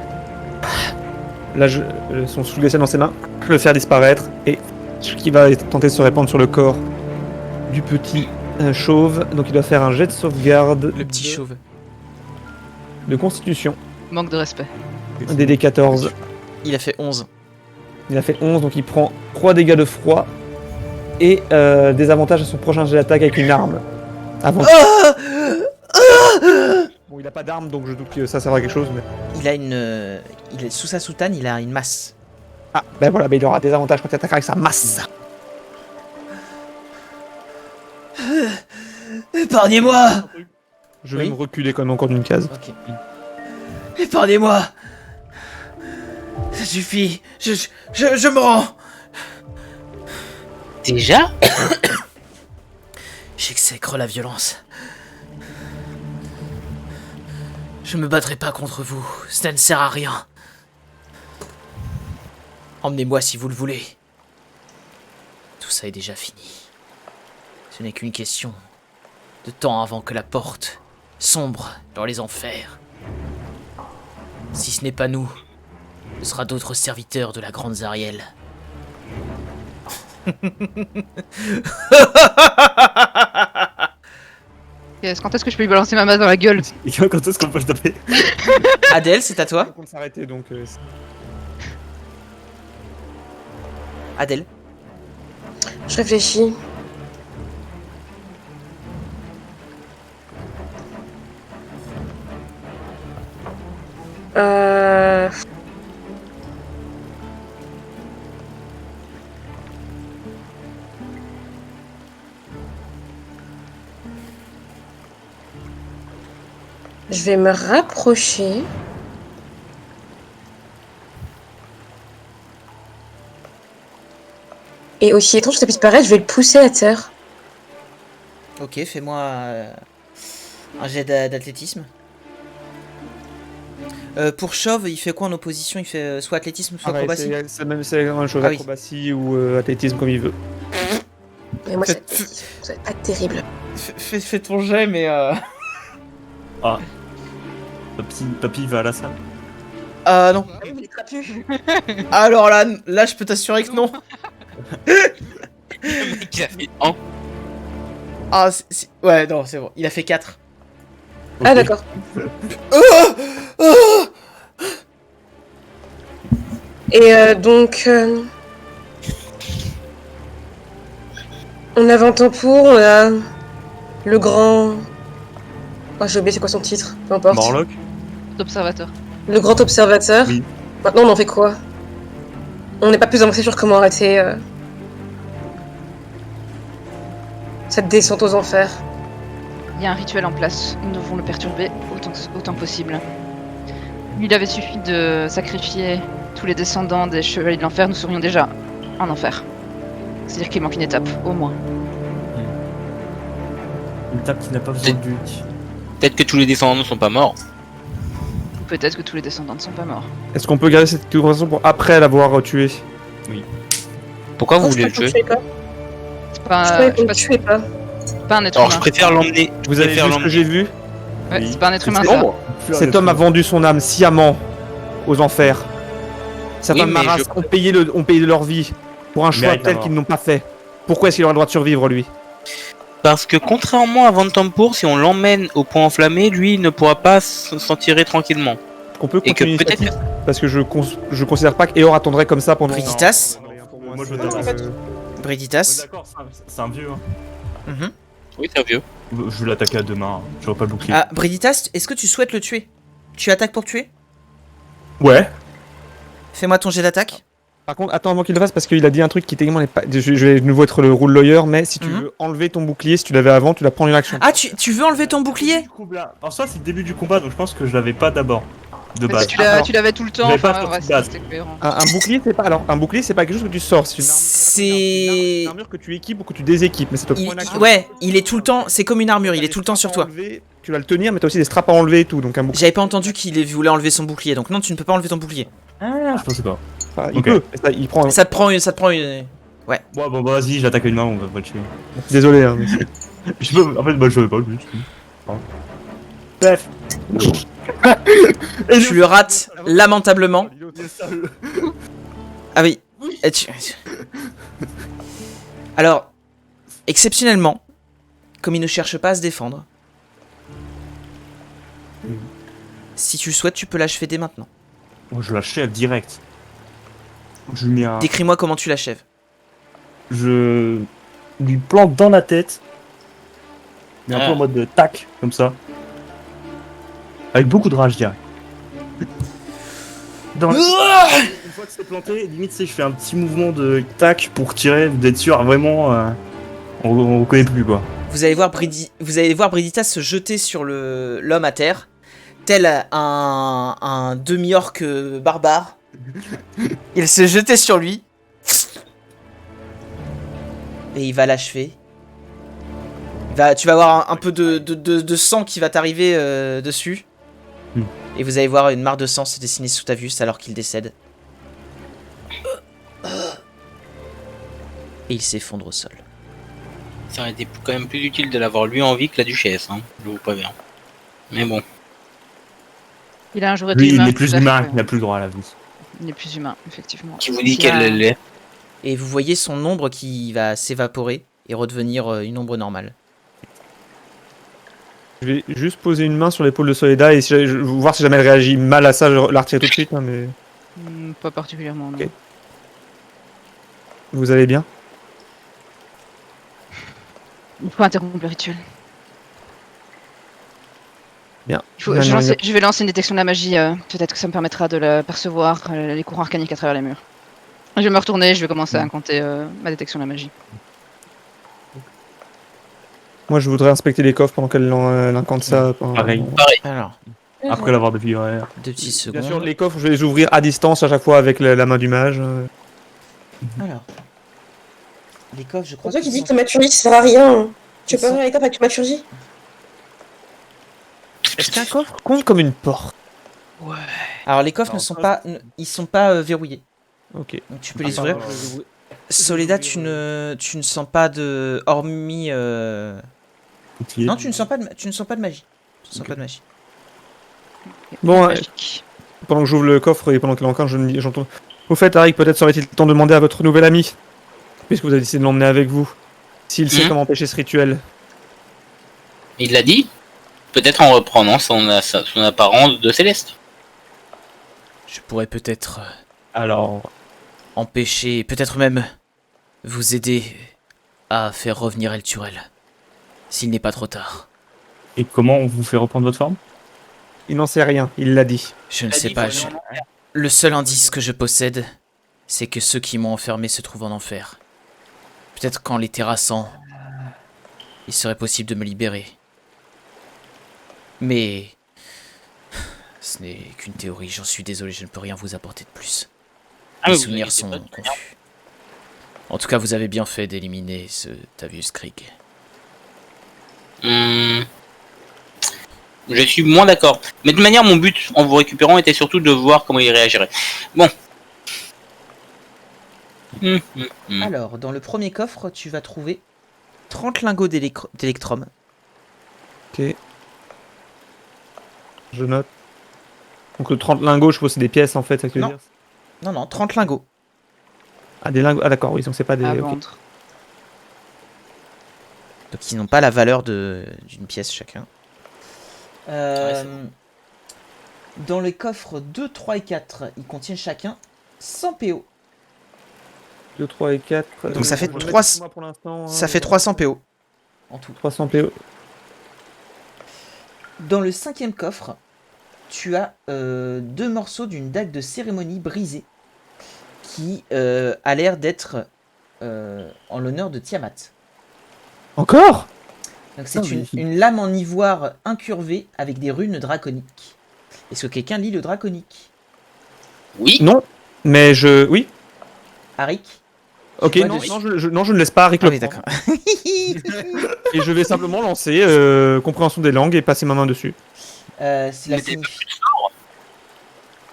son sous glacial dans ses mains, le faire disparaître, et qui va tenter de se répandre sur le corps du petit chauve. Donc il doit faire un jet de sauvegarde Le petit chauve. de constitution, Manque de respect. un DD14. Il a fait 11. Il a fait 11, donc il prend 3 dégâts de froid et des avantages à son prochain jet d'attaque avec une arme. Avant. Bon, il a pas d'arme, donc je doute que ça servira à quelque chose. Mais... Il a il est sous sa soutane, il a une masse. Ah, ben voilà, ben il aura des avantages quand il attaquera avec sa masse. Épargnez-moi. Je vais Oui. me reculer comme encore d'une case. Ok. Épargnez-moi. Ça suffit. Je me rends. Déjà? J'exècre la violence. Je me battrai pas contre vous. Ça ne sert à rien. Emmenez-moi si vous le voulez. Tout ça est déjà fini. Ce n'est qu'une question de temps avant que la porte sombre dans les enfers. Si ce n'est pas nous, ce sera d'autres serviteurs de la Grande Zariel. Yes, quand est-ce que je peux lui balancer ma masse dans la gueule? Et quand est-ce qu'on peut le taper? Adèle, c'est à toi. On compte s'arrêter donc. Adèle. Je réfléchis. Euh... Je vais me rapprocher. Et aussi étrange que ça puisse paraître, je vais le pousser à terre. Ok, fais-moi un jet d'athlétisme. Pour Chauve, il fait quoi en opposition? Il fait soit athlétisme, soit acrobatie. C'est la même chose, Ah oui. acrobatie ou athlétisme comme il veut. Mais moi, Faites- ça va être pas terrible. Fais ton jet, mais Ah. Papy va à la salle. Ah non. Ah oui, mais les trapus. Alors là, je peux t'assurer que non. Le mec, il a fait en. Ah, ouais, non, c'est bon. Il a fait 4. Ah d'accord. Et donc... on a Ventempour, on a le grand... Oh, j'ai oublié c'est quoi son titre, peu importe. Morlock. D'observateur. Le grand observateur. Oui. Maintenant on en fait quoi? On n'est pas plus avancé sur comment arrêter cette descente aux enfers. Il y a un rituel en place. Nous devons le perturber autant possible. Il avait suffi de sacrifier tous les descendants des chevaliers de l'enfer, nous serions déjà en enfer. C'est-à-dire qu'il manque une étape, au moins. Une table qui n'a pas besoin de lui. Peut-être que tous les descendants ne sont pas morts. Ou peut-être que tous les descendants ne sont pas morts. Est-ce qu'on peut garder cette conversation pour après l'avoir tué? Pourquoi vous Oh, voulez je le croyais tuer? qu'on tuait C'est pas. pas, Je croyais qu'on c'est le tuait pas. pas un être Alors je humain. préfère l'emmener. Vous avez vu préfère ce que j'ai vu? Ouais, Oui. c'est pas un être humain, C'est ça. sombre. Cet homme a vendu son âme sciemment aux enfers. Certains Oui, de mais ma race je- ont payé de leur vie pour un choix Mérite la tel mort. qu'ils n'ont pas fait. Pourquoi est-ce qu'il aura le droit de survivre, lui? Parce que contrairement à Ventempour, si on l'emmène au point enflammé, lui il ne pourra pas s'en tirer tranquillement. On peut Et que continuer peut-être. l'initiative, parce que je considère pas qu'Eor attendrait comme ça pendant... Brigitas. Moi, je veux Non, taper. en fait- Brigitas. D'accord, c'est un vieux. Hein. Mhm. Oui, c'est un vieux. Je vais l'attaquer à deux mains. J'aurais pas le bouclier. Ah, Brigitas, est-ce que tu souhaites le tuer? Tu attaques pour tuer? Ouais. Fais-moi ton jet d'attaque. Par contre, attends avant qu'il le fasse, parce qu'il a dit un truc qui techniquement n'est pas... Je vais de nouveau être le rule lawyer, mais si tu Mhm. veux enlever ton bouclier, si tu l'avais avant, tu dois prendre une action. Ah, tu veux enlever ton bouclier? En soi, c'est le début du combat, donc je pense que je l'avais pas d'abord. De Parce base. que tu l'avais tout le temps, j'avais pas enfin, sorti ouais, de base. c'était cohérent. Un bouclier, c'est pas... Alors, un bouclier, c'est pas quelque chose que tu sors. C'est C'est- une armure que tu équipes ou que tu déséquipes, mais ça te prend une action. Ouais, il est tout le temps. C'est comme une armure, il est tout le temps sur toi. Tu vas le tenir, mais t'as aussi des straps à enlever et tout, donc un bouclier. J'avais pas entendu qu'il voulait enlever son bouclier, donc non, tu ne peux pas enlever ton bouclier. Ah, je pensais pas. Enfin, il Ok. peut, mais ça, il prend... Ça te prend une. Bon, bah, vas-y, je l'attaque à une main, on va pas le tuer. Désolé, hein, mais c'est- Je peux... En fait, bah, je savais pas le but. Bref. Tu le rates lamentablement. Ah oui. Et Alors, exceptionnellement, comme il ne cherche pas à se défendre, si tu le souhaites, tu peux l'achever dès maintenant. Oh, je l'achève direct. Je lui mets un... Décris-moi comment tu l'achèves. Je lui plante dans la tête. Mais un peu Ah. en mode de tac, comme ça. Avec beaucoup de rage, je dirais. Dans la... Une fois que c'est planté, limite, tu sais, je fais un petit mouvement de tac pour tirer, d'être sûr, vraiment, on reconnaît plus, quoi. vous allez voir Bridita se jeter sur l'homme à terre, tel un demi-orc barbare. Il se jetait sur lui. Et il va l'achever. Tu vas avoir un peu de sang qui va t'arriver dessus. Et vous allez voir une mare de sang se dessiner sous ta vue alors qu'il décède. Et il s'effondre au sol. Ça aurait été quand même plus utile de l'avoir lui en vie que la duchesse, hein. Je vous préviens. Mais bon. Il a un jour été Lui, il humain. est plus tout à humain, fait. il n'a plus le droit à la vie. Il est plus humain, effectivement. Qui vous dit Il a- qu'elle l'est? Et vous voyez son ombre qui va s'évaporer et redevenir une ombre normale. Je vais juste poser une main sur l'épaule de Soledad et voir si jamais elle réagit mal à ça, je la retire tout de suite. Hein, mais Pas particulièrement, non. Ok. vous allez bien? Il faut interrompre le rituel. Bien. Je vais lancer une détection de la magie. Peut-être que ça me permettra de percevoir les courants arcaniques à travers les murs. Je vais me retourner, je vais commencer à incanter ma détection de la magie. Moi, je voudrais inspecter les coffres pendant qu'elle incante ça. Pareil. Alors, Après l'avoir depuis, ouais. 2 petites secondes. Bien sûr, les coffres, je vais les ouvrir à distance à chaque fois avec la main du mage. Alors. Les coffres, je crois Pour toi qu'ils qui dit sont- que thaumaturgie ça sert à rien. Tu Ils peux pas sont- ouvrir les coffres avec thaumaturgie? Est-ce qu'un coffre compte comme une porte? Alors les coffres ils sont pas verrouillés. Ok. Donc tu peux les ouvrir. Soledad, tu ne sens pas de hormis non, tu ne sens pas de magie. Tu ne sens pas de magie. Bon, Magique. pendant que j'ouvre le coffre et pendant qu'elle encante, j'entends. Au fait, Arik, peut-être serait-il temps de demander à votre nouvel ami, puisque vous avez décidé de l'emmener avec vous, s'il sait comment empêcher ce rituel. Il l'a dit? Peut-être en reprenant son apparence de Céleste. Je pourrais peut-être Alors, empêcher, peut-être même vous aider à faire revenir El Turel, s'il n'est pas trop tard. et comment on vous fait reprendre votre forme? Il n'en sait rien, il l'a dit. Je ne sais pas. Le seul indice que je possède, c'est que ceux qui m'ont enfermé se trouvent en enfer. Peut-être qu'en les terrassant, il serait possible de me libérer. Mais ce n'est qu'une théorie, j'en suis désolé, je ne peux rien vous apporter de plus. Ah, Les mais vous souvenirs inquiétez sont pas, confus. En tout cas, vous avez bien fait d'éliminer ce Tavius Krieg. Je suis moins d'accord. Mais de toute manière, mon but en vous récupérant était surtout de voir comment il réagirait. Bon. Alors, dans le premier coffre, tu vas trouver 30 lingots d'électrum. Ok. Je note. Donc le 30 lingots, je suppose c'est des pièces en fait, ça que tu veux Non. dire? Non, 30 lingots. Ah, des lingots. Ah, d'accord, oui, donc c'est pas des. À ok. vendre. Donc ils n'ont pas la valeur d'une pièce chacun. Dans les coffres 2, 3 et 4, ils contiennent chacun 100 PO. 2, 3 et 4. Donc ça fait je vais 3 mettre moi pour l'instant, Ça fait 300 PO en tout. 300 PO. Dans le cinquième coffre, tu as 2 morceaux d'une dague de cérémonie brisée qui a l'air d'être en l'honneur de Tiamat. Encore? Donc c'est Ah oui. une lame en ivoire incurvée avec des runes draconiques. Est-ce que quelqu'un lit le draconique? Oui. Non, mais je. Oui. Arik? Ok, vois non, dessus. non, je ne laisse pas Arik Ah le oui, prendre. d'accord. Et je vais simplement lancer compréhension des langues et passer ma main dessus. Cela Mais t'es signifie...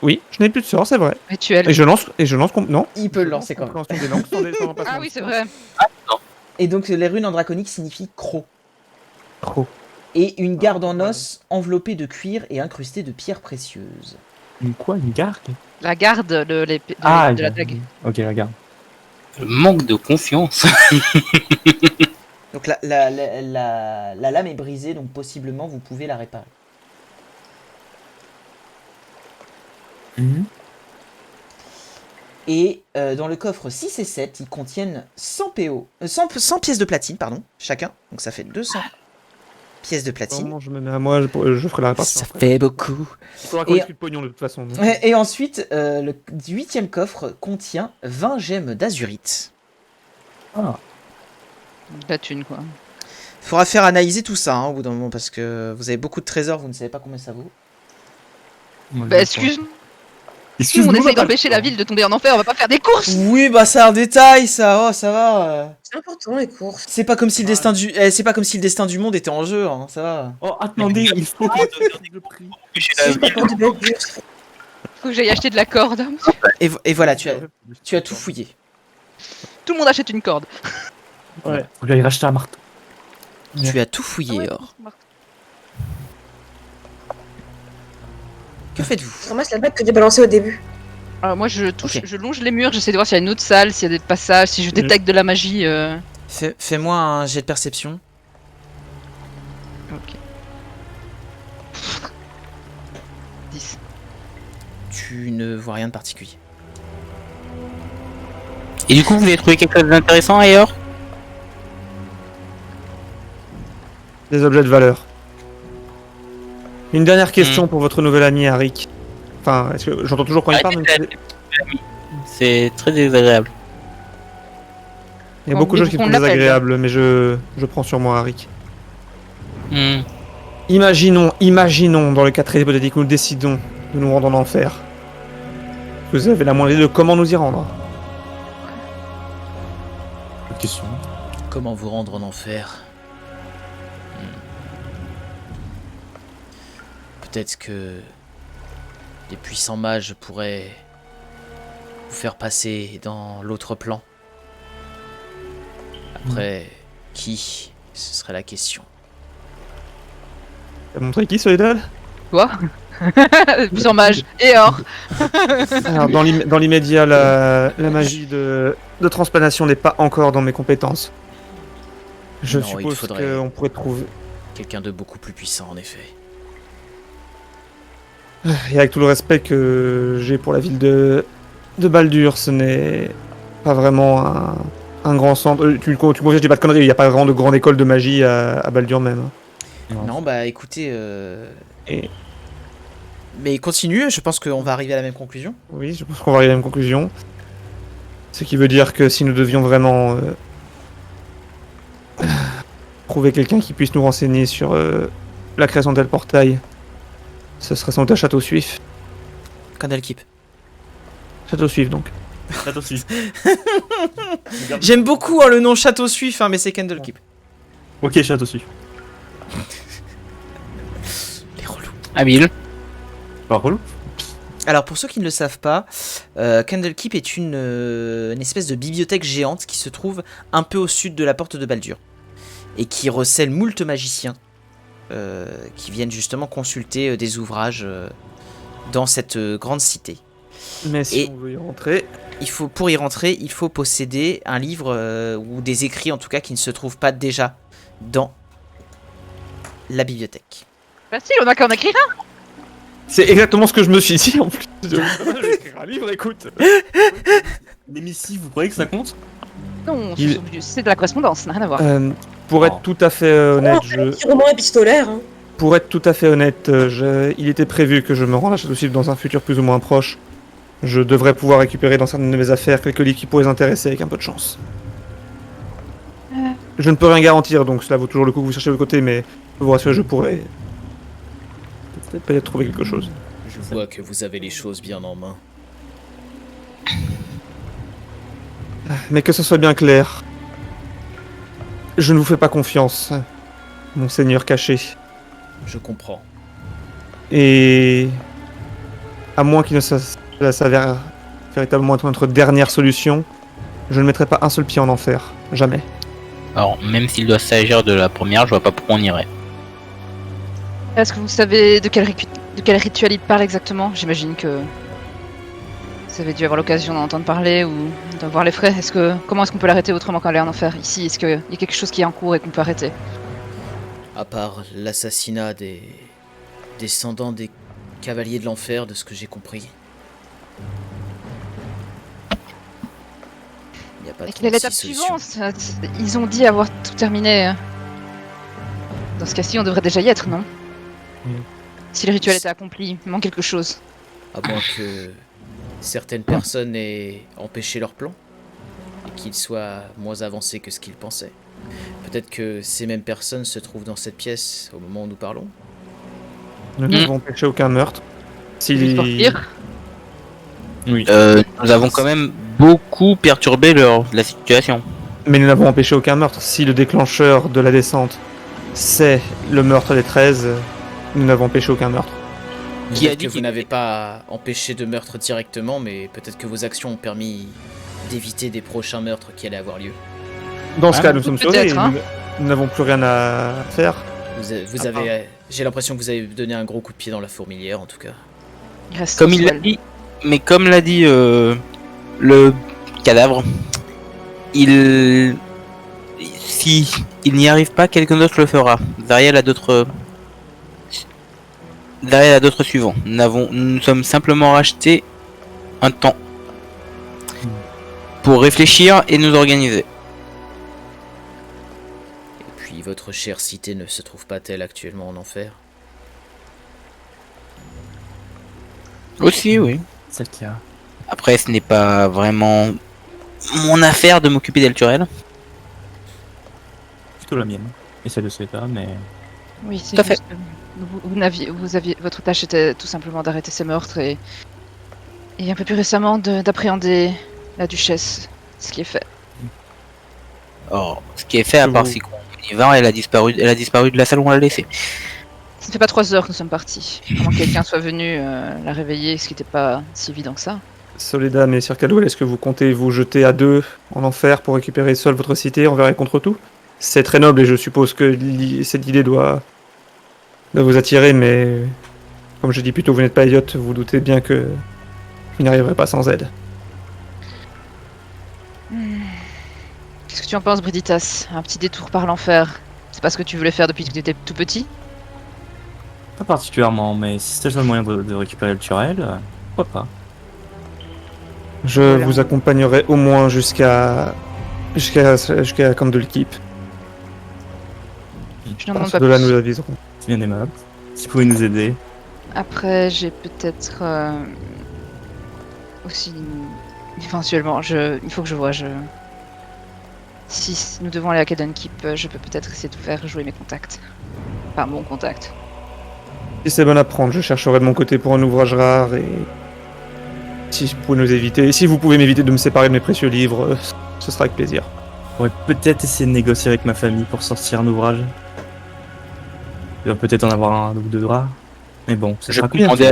Oui, je n'ai plus de sort, c'est vrai. Rituel. Et je lance. Non. Il peut le lancer quand même. Compréhension des langues sans en passer Ah un oui, c'est sort. vrai. Et donc les runes en draconique signifient croc. Trop. Et une garde en os enveloppée de cuir et incrustée de pierres précieuses. Une garde? La garde de l'épée Ah, de la dague. Ok, la garde. Le manque de confiance. Donc la lame est brisée, donc possiblement vous pouvez la réparer. Et dans le coffre 6 et 7, ils contiennent 100 PO, 100 pièces de platine, pardon, chacun. Donc ça fait 200 pièces de platine. Comment je me mets à moi, je ferai la répartition. Ça après. fait beaucoup. Il faudra qu'on Et- discute pognon de toute façon. donc. Et ensuite, le 8e coffre contient 20 gemmes d'azurite. La thune, quoi. Faudra faire analyser tout ça au bout d'un moment parce que vous avez beaucoup de trésors, vous ne savez pas combien ça vaut. Bah, excuse-nous, on Excuse-nous, essaye pas d'empêcher le la temps. ville de tomber en enfer, on va pas faire des courses. Oui, bah c'est un détail ça, oh ça va. C'est important les courses. C'est pas comme si le destin du c'est pas comme si le destin du monde était en jeu, hein, ça va. Oh, attendez, il faut que le prix. C'est pas pour du Baldur's. Faut que j'aille acheter de la corde. Et voilà, tu as tout fouillé. Tout le monde achète une corde. Ouais, faut lui aller racheter un marteau. Tu as tout fouillé, Or. Que faites-vous? Je ramasse la bague que j'ai balancée au début. Alors moi je touche, Ok. je longe les murs, j'essaie de voir s'il y a une autre salle, s'il y a des passages, si je détecte de la magie. Fais-moi un jet de perception. Ok. 10. Tu ne vois rien de particulier. Et du coup, vous avez trouvé quelque chose d'intéressant ailleurs? Des objets de valeur. Une dernière question pour votre nouvel ami Arik. Enfin, est-ce que j'entends toujours quand il parle, même si- C'est très désagréable. Il y a Bon, beaucoup de mais choses qui faut sont qu'on l'appelle. désagréables, mais je prends sur moi Arik. Hmm. Imaginons, dans le cas très hypothétique où nous décidons de nous rendre en enfer. Vous avez la moindre idée de comment nous y rendre? Bonne question. Comment vous rendre en enfer? Peut-être que les puissants mages pourraient vous faire passer dans l'autre plan. Après, qui? Ce serait la question. T'as montré qui, Soledad? Quoi? Puissant mage. Et or. Alors, dans l'immédiat, la magie de transplanation n'est pas encore dans mes compétences. Je Non, il suppose faudrait- qu'on pourrait trouver... Quelqu'un de beaucoup plus puissant, en effet. Et avec tout le respect que j'ai pour la ville de Baldur, ce n'est pas vraiment un grand centre. Tu me confirmes, je dis pas de conneries, il n'y a pas vraiment de grande école de magie à Baldur même. Non, bah écoutez... Et- Mais continue, je pense qu'on va arriver à la même conclusion. Oui, je pense qu'on va arriver à la même conclusion. Ce qui veut dire que si nous devions vraiment trouver quelqu'un qui puisse nous renseigner sur la création de tel portail, ce serait sans doute à Château Suif. Candlekeep. Château Suif donc. Attends, si. J'aime beaucoup le nom Château Suif, mais c'est Candlekeep. Ok, château aussi. Les relous. Habile. Pas relou. Alors pour ceux qui ne le savent pas, Candlekeep est une espèce de bibliothèque géante qui se trouve un peu au sud de la porte de Baldur et qui recèle moult magiciens qui viennent justement consulter des ouvrages dans cette grande cité. Mais si Et- on veut y rentrer, Pour y rentrer, il faut posséder un livre ou des écrits en tout cas qui ne se trouvent pas déjà dans la bibliothèque. Facile, on a qu'à en écrire un. c'est exactement ce que je me suis dit en plus. Je vais écrire un livre, écoute. Les missives, vous croyez que ça compte? Non, Il- c'est de la correspondance, ça n'a rien à voir. Pour être tout à fait honnête, Oh, un petit roman épistolaire. Hein. Pour être tout à fait honnête, il était prévu que je me rende à Château Suif dans un futur plus ou moins proche. Je devrais pouvoir récupérer dans certaines de mes affaires quelques livres qui pourraient les intéresser avec un peu de chance. Je ne peux rien garantir, donc cela vaut toujours le coup que vous cherchez de l'autre côté, mais je peux vous rassurer, je pourrais peut-être trouver quelque chose. Je vois que vous avez les choses bien en main. Mais que ce soit bien clair, je ne vous fais pas confiance, mon seigneur caché. Je comprends. Et à moins qu'il ne s'avère véritablement être notre dernière solution, je ne mettrai pas un seul pied en enfer. Jamais. Alors, même s'il doit s'agir de la première, je vois pas pourquoi on irait. Est-ce que vous savez de quel rituel il parle exactement? J'imagine que vous avez dû avoir l'occasion d'en entendre parler ou d'en voir les frais. Comment est-ce qu'on peut l'arrêter autrement qu'en aller en enfer? Ici, est-ce qu'il y a quelque chose qui est en cours et qu'on peut arrêter? À part l'assassinat des descendants des cavaliers de l'enfer, de ce que j'ai compris. Il n'y a pas Et quelle est 36 l'étape solutions. suivante? Ils ont dit avoir tout terminé. Dans ce cas-ci, on devrait déjà y être, non? Oui. Si le rituel était accompli, il manque quelque chose. À moins que certaines personnes aient empêché leur plan et qu'ils soient moins avancés que ce qu'ils pensaient. Peut-être que ces mêmes personnes se trouvent dans cette pièce au moment où nous parlons. Nous n'avons empêché aucun meurtre. Lui sortir. Oui. Nous avons quand même beaucoup perturbé la situation. Mais nous n'avons empêché aucun meurtre. Si le déclencheur de la descente, c'est le meurtre des 13, nous n'avons empêché aucun meurtre. Qui a Peut-être dit que vous qu'il- n'avez pas empêché de meurtre directement, mais peut-être que vos actions ont permis d'éviter des prochains meurtres qui allaient avoir lieu. Dans ce Ah, cas, nous sommes sauvés. peut-être, hein. Nous n'avons plus rien à faire. Vous avez, j'ai l'impression que vous avez donné un gros coup de pied dans la fourmilière, en tout cas. Il reste Comme il l'a seul. dit, mais comme l'a dit le cadavre, si il n'y arrive pas, quelqu'un d'autre le fera. Zariel a d'autres suivants. Nous sommes simplement rachetés un temps pour réfléchir et nous organiser. Et puis votre chère cité ne se trouve pas-elle actuellement en enfer? Aussi, oui. C'est le cas. Après, ce n'est pas vraiment mon affaire de m'occuper d'Elturel. Plutôt la mienne. Et celle de Sveta, mais. Oui, c'est Tout à fait. juste que vous aviez, votre tâche était tout simplement d'arrêter ces meurtres et un peu plus récemment d'appréhender la duchesse, ce qui est fait. Or, ce qui est fait, à part si on y va, elle a disparu de la salle où on l'a laissée. Ça ne fait pas 3 heures que nous sommes partis. À moins que quelqu'un soit venu la réveiller, ce qui n'était pas si évident que ça. Soledad et Sir Caldwell, est-ce que vous comptez vous jeter à deux en enfer pour récupérer seule votre cité envers et contre tout? C'est très noble et je suppose que cette idée doit vous attirer, mais comme je dis plus tôt, vous n'êtes pas idiote, vous doutez bien que vous n'y arriverez pas sans aide. Qu'est-ce que tu en penses, Briditas? Un petit détour par l'enfer. C'est pas ce que tu voulais faire depuis que tu étais tout petit? Pas particulièrement, mais si c'était le seul moyen de récupérer le Turel, pourquoi pas. Je Voilà. vous accompagnerai au moins jusqu'à Camp de l'équipe. Je n'en À demande ce pas de là, plus. nous aviserons. C'est bien aimable. Si vous pouvez nous aider. Après, j'ai peut-être aussi éventuellement, il faut que je vois. Si nous devons aller à Caden Keep, je peux peut-être essayer de faire jouer mes contacts. Enfin, mon contact. Si c'est bon à prendre, je chercherai de mon côté pour un ouvrage rare et si vous pouvez nous éviter, et si vous pouvez m'éviter de me séparer de mes précieux livres, ce sera avec plaisir. Je pourrais peut-être essayer de négocier avec ma famille pour sortir un ouvrage. Il va peut-être en avoir un ou deux rares. Mais bon, ce Je sera peux bien. demander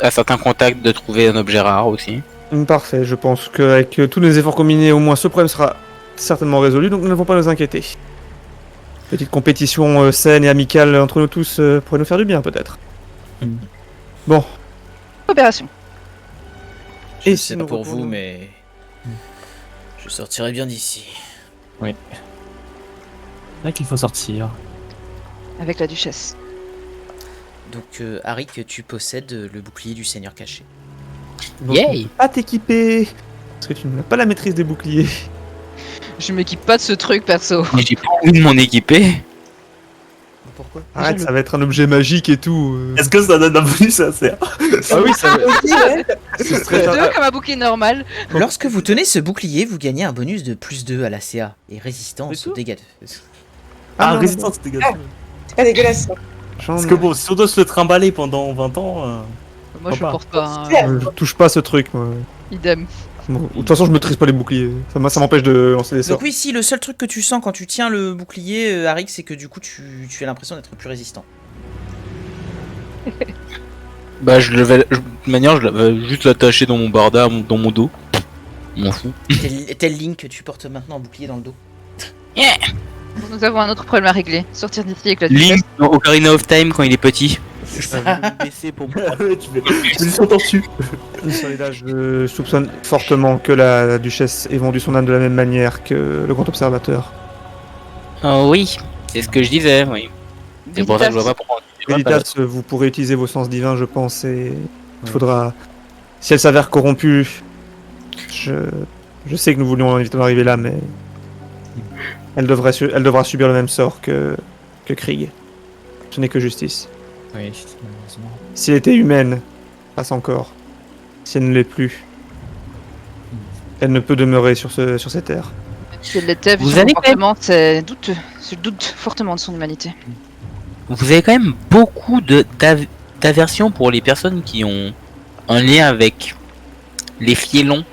à certains contacts de trouver un objet rare aussi. Parfait, je pense qu'avec tous les efforts combinés, au moins ce problème sera certainement résolu, donc nous n'avons pas à nous inquiéter. Petite compétition saine et amicale entre nous tous pourrait nous faire du bien peut-être. Mm. Bon, Opération. Je Et sais si pas nous pour vous, retournons- mais je sortirai bien d'ici. C'est vrai qu'il faut sortir. Avec la duchesse. Donc, Arik, tu possèdes le bouclier du Seigneur caché. donc, Yay! pas t'équiper, parce que tu n'as pas la maîtrise des boucliers. Je m'équipe pas de ce truc, perso. Mais j'ai pas envie de m'en équiper. Pourquoi? Arrête, ça va être un objet magique et tout. Est-ce que ça donne un bonus à ça? Ah oui, ça va. Aussi, ouais. Ce serait Deux comme un bouquet normal. Lorsque vous tenez ce bouclier, vous gagnez un bonus de +2 à la CA et résistance C'est aux tout dégâts. Ah, non, résistance, c'est dégueulasse. C'est pas dégueulasse. ça. Parce que bon, si on doit se le trimballer pendant 20 ans. Moi, je le Pourquoi porte pas. hein. Super. Je touche pas à ce truc, moi. Idem. Bon, de toute façon, je maîtrise pas les boucliers. Ça m'empêche de lancer des sorts. Donc oui, si le seul truc que tu sens quand tu tiens le bouclier, Arik, c'est que du coup tu as l'impression d'être plus résistant. Bah, de toute manière, je l'avais juste l'attacher dans mon barda, dans mon dos. M'en fous. Tel Link que tu portes maintenant en bouclier dans le dos. Bon, nous avons un autre problème à régler. Sortir d'ici avec la duchesse. Link dans Ocarina of Time quand il est petit. Je peux me baisser pour Ah ouais, tu fais son tortue. Soledad, je soupçonne fortement que la duchesse ait vendu son âme de la même manière que le grand observateur. Oh oui, c'est ce que je disais, oui. C'est pour ça que je vois pas pourquoi. Velitas, vous pourrez utiliser vos sens divins, je pense, et il faudra... Si elle s'avère corrompue, je sais que nous voulions éviter d'en arriver là, mais... Elle devra subir le même sort que Krieg. Ce n'est que justice. Oui, malheureusement. Si elle était humaine, passe encore. Si elle ne l'est plus, elle ne peut demeurer sur cette terre. Si elle l'était, vu Vous son avez comportement, c'est douteux. Je doute fortement de son humanité. Vous avez quand même beaucoup d'aversion pour les personnes qui ont un lien avec les fielons.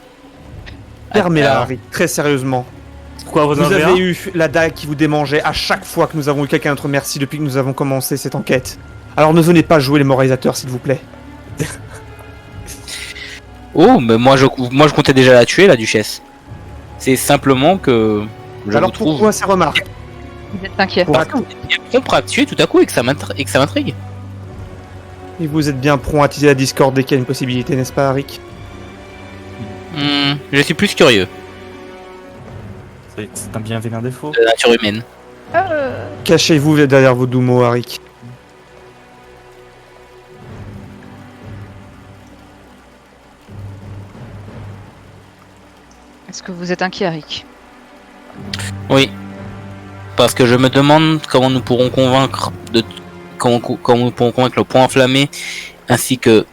Fermez-la, Alors, Harry, très sérieusement. Pourquoi vous en Vous avez avez un eu la dague qui vous démangeait à chaque fois que nous avons eu quelqu'un à notre merci depuis que nous avons commencé cette enquête. Alors ne venez pas jouer les moralisateurs, s'il vous plaît. Oh, mais moi je comptais déjà la tuer, la duchesse. C'est simplement que je Alors vous trouve pourquoi ces remarques? Vous êtes inquiet. Pour parce que vous êtes bien prompt à tuer tout à coup et que ça m'intrigue. Et vous êtes bien prompt à attiser la discorde dès qu'il y a une possibilité, n'est-ce pas, Harry? Je suis plus curieux C'est un bien vilain défaut. de la nature humaine. Cachez-vous derrière vos doux mots, Harry. Est-ce que vous êtes inquiet, Rick? Oui. Parce que je me demande comment nous pourrons convaincre comment nous pourrons convaincre le point enflammé ainsi que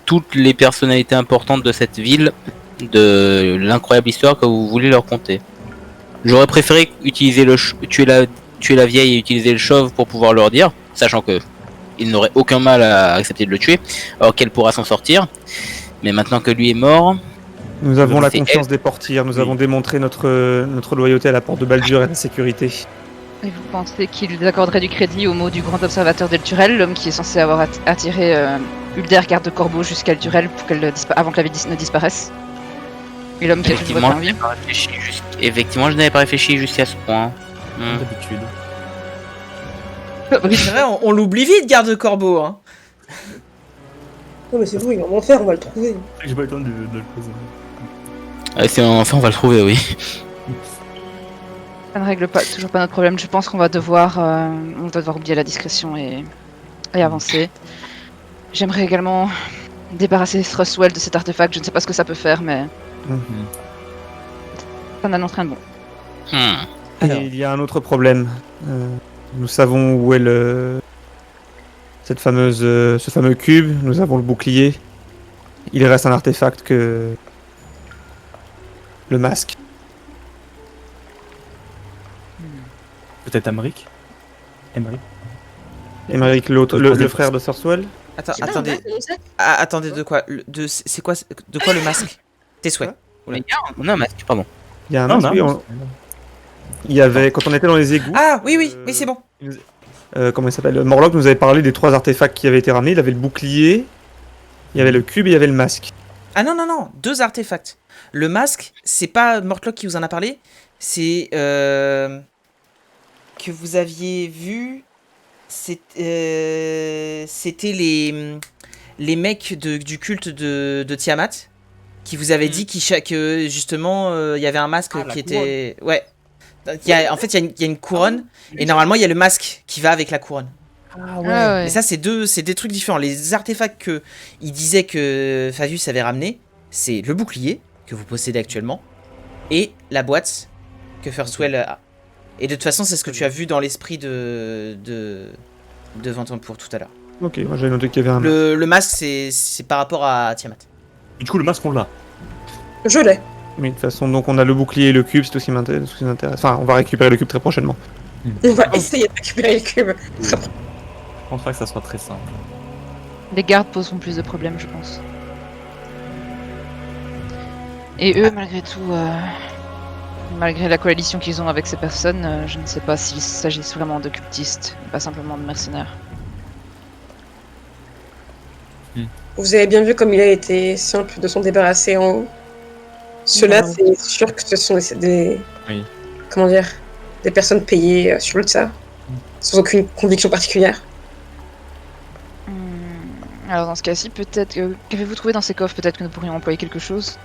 toutes les personnalités importantes de cette ville de l'incroyable histoire que vous voulez leur conter. J'aurais préféré utiliser tuer la vieille et utiliser le chauve pour pouvoir leur dire, sachant que il n'aurait aucun mal à accepter de le tuer, alors qu'elle pourra s'en sortir. Mais maintenant que lui est mort, Nous avons la C'est confiance des portières, nous Oui. avons démontré notre loyauté à la porte de Baldur et à la sécurité. Et vous pensez qu'il accorderait du crédit au mot du grand observateur d'Elturel, l'homme qui est censé avoir attiré Ulder, garde de Corbeau, jusqu'à Elturel pour avant que la ville ne disparaisse? Et l'homme qui a toujours effectivement, été en vie? effectivement, je n'avais pas réfléchi jusqu'à ce point. D'habitude. C'est vrai, on l'oublie vite, garde corbeau. Hein. Non, mais c'est vous, il va en enfer, on va le trouver. J'ai pas eu le temps de le poser. Enfin, on va le trouver, oui. Ça ne règle toujours pas notre problème. Je pense qu'on va devoir oublier la discrétion et avancer. J'aimerais également débarrasser Thrustwell de cet artefact. Je ne sais pas ce que ça peut faire, mais ça n'annonce rien de bon. Alors. Et il y a un autre problème. Nous savons où est ce fameux cube. Nous avons le bouclier. Il reste un artefact que le masque. Peut-être Amric. Emmerich. Émeric, le frère de Thorswell. Attendez, attendez, de quoi c'est quoi de quoi le masque? Tes souhaits. On a un masque, pardon. Il y a un Non, masque, non. oui, il y avait, quand on était dans les égouts, Ah oui, c'est bon. comment il s'appelle, Morlock nous avait parlé des 3 artefacts qui avaient été ramenés. Il avait le bouclier, il y avait le cube et il y avait le masque. Ah non, 2 artefacts. Le masque, c'est pas Mortlock qui vous en a parlé, c'est que vous aviez vu, c'était les mecs du culte de Tiamat qui vous avaient dit que justement il y avait un masque qui était... Ouais. En fait, il y a une couronne et normalement il y a le masque qui va avec la couronne. Ah ouais. Et ça, c'est des trucs différents. Les artefacts que il disait que Favius avait ramené, c'est le bouclier que vous possédez actuellement et la boîte que Firstwell a. Et de toute façon, c'est ce que tu as vu dans l'esprit de Ventempour tout à l'heure. Ok, moi j'avais noté qu'il y avait un masque. Le masque, c'est par rapport à Tiamat. Du coup, le masque, on l'a. Je l'ai. Oui, de toute façon, donc on a le bouclier et le cube, c'est tout ce qui m'intéresse. Enfin, on va récupérer le cube très prochainement. On va essayer de récupérer le cube. Je pense pas que ça soit très simple. Les gardes poseront plus de problèmes, je pense. Et eux, malgré tout, malgré la coalition qu'ils ont avec ces personnes, je ne sais pas s'il s'agit vraiment de cultistes, pas simplement de mercenaires. Vous avez bien vu comme il a été simple de s'en débarrasser en haut. Ceux-là, c'est sûr que ce sont des Oui. comment dire, des personnes payées sur le tsar, sans aucune conviction particulière. Alors dans ce cas-ci, peut-être qu'avez-vous trouvé dans ces coffres? Peut-être que nous pourrions employer quelque chose.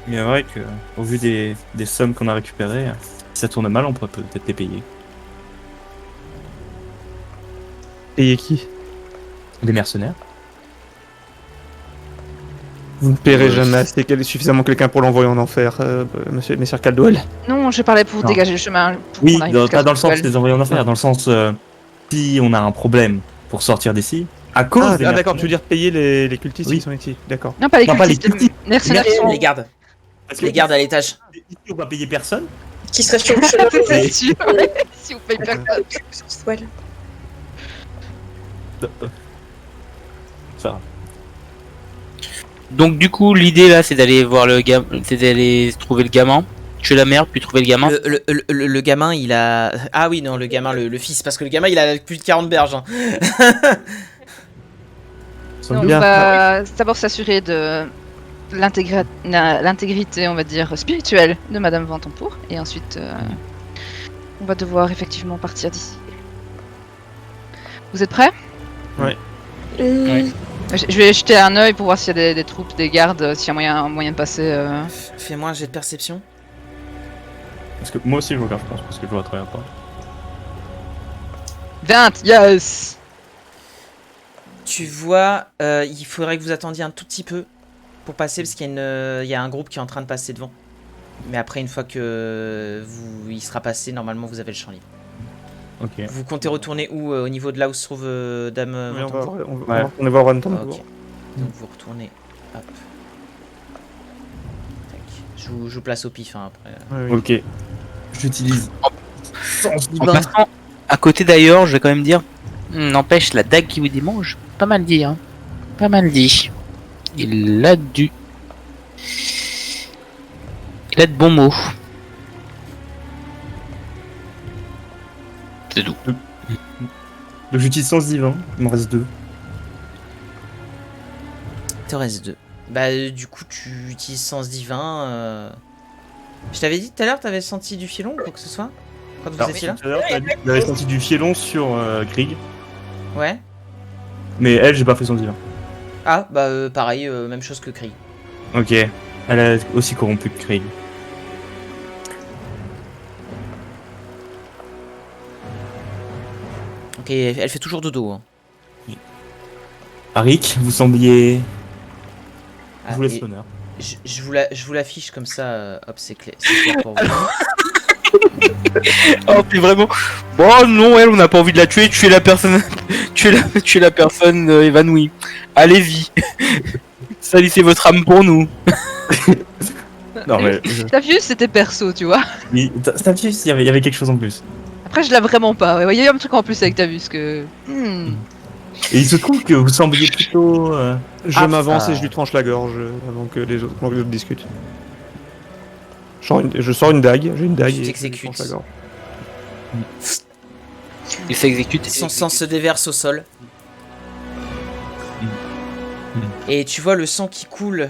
Il est vrai que, au vu des sommes qu'on a récupérées, si ça tourne mal, on pourrait peut-être les payer. Payer qui? Des mercenaires. Vous ne paierez jamais suffisamment quelqu'un pour l'envoyer en enfer, messieurs Caldwell. Non, je parlais pour Non. dégager le chemin. Pour Oui, qu'on arrive jusqu'à pas dans le sens Thrustwell. des envoyés en enfer, dans le sens si on a un problème pour sortir d'ici, à cause des D'accord, mercenaires. tu veux dire payer les cultistes Oui. qui sont ici, d'accord. Non, pas les Non, pas les cultistes, cultistes. les mercenaires qui sont... Les gardes. Parce que Les gardes à l'étage. ici, on va payer personne. Qui serait sur le chemin. C'est sûr. Si vous payez personne. Sur cette toile. Ça. Donc du coup, l'idée là, c'est d'aller voir le gamin, c'est d'aller trouver le gamin, tuer la mère, puis trouver le gamin. Le gamin, il a... Ah oui, non, le gamin, le fils, parce que le gamin, il a plus de 40 berges. Hein. On bien. va d'abord s'assurer de l'intégrité, on va dire, spirituelle de Madame Vantempour. Et ensuite, on va devoir effectivement partir d'ici. Vous êtes prêts? Ouais. Je vais jeter un œil pour voir s'il y a des troupes, des gardes, s'il y a moyen de passer. Fais-moi un jet de perception. Parce que moi aussi je regarde, je pense, parce que je vois très bien pas. 20, yes! Tu vois, il faudrait que vous attendiez un tout petit peu pour passer, parce qu'il y a un groupe qui est en train de passer devant. Mais après, une fois que il sera passé, normalement, vous avez le champ libre. Ok. Vous comptez retourner où au niveau de là où se trouve Dame Oui, on Vantempour va retourner voir Van Tempour. Ok. Donc vous retournez. Hop. Tac. Je vous place au pif hein, après. Ouais, oui. Ok. J'utilise. En passant à côté d'ailleurs, je vais quand même dire, n'empêche la dague qui vous démange, pas mal dit, hein. Pas mal dit. Il a de bons mots. C'est tout. Donc j'utilise sens divin, il m'en reste 2. Te reste 2. Bah du coup tu utilises sens divin. Je t'avais dit tout à l'heure t'avais senti du filon ou quoi que ce soit quand vous étiez là. Tout à l'heure, t'as dit que j'avais senti du fielon sur Krieg, Ouais. mais elle, j'ai pas fait son divin. Ah bah pareil, même chose que Krieg. Ok. Elle est aussi corrompue que Krieg. Ok, elle fait toujours dodo. Hein. Arik, vous sembliez. Ah, Je vous laisse et l'honneur. je vous l'affiche comme ça, hop c'est clair pour vous. Oh, puis vraiment. Bon, non, elle, on n'a pas envie de la tuer. Tuer la personne, tuer la personne évanouie. Allez-y. Salissez votre âme pour nous. Non mais. T'as vu, c'était perso, tu vois. T'as vu, il y avait quelque chose en plus. Après, je l'ai vraiment pas. Ouais, il y a eu un truc en plus avec Tavus que. Et il se trouve que vous sembliez plutôt. Je Ah, m'avance ah. et je lui tranche la gorge avant que les autres discutent. Je sors une dague, j'ai une dague Tu et je lui t'exécutes. tranche la gorge. Il s'exécute. Son sang se déverse au sol. Et tu vois le sang qui coule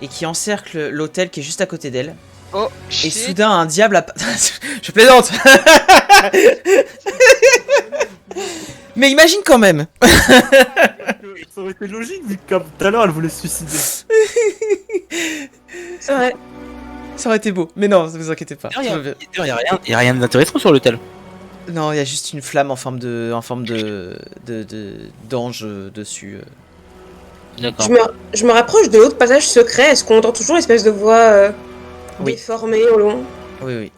et qui encercle l'hôtel qui est juste à côté d'elle. Oh, Et shit. soudain, un diable Je plaisante. Mais imagine quand même. Ça aurait été logique vu que comme tout à l'heure elle voulait se suicider. C'est vrai. Ça aurait été beau. Mais non, ne vous inquiétez pas. Il y a rien d'intéressant sur l'hôtel. Non, il y a juste une flamme en forme d'ange dessus. D'accord. Je me rapproche de l'autre passage secret. Est-ce qu'on entend toujours l'espèce de voix Oui. déformée au loin? Oui, oui.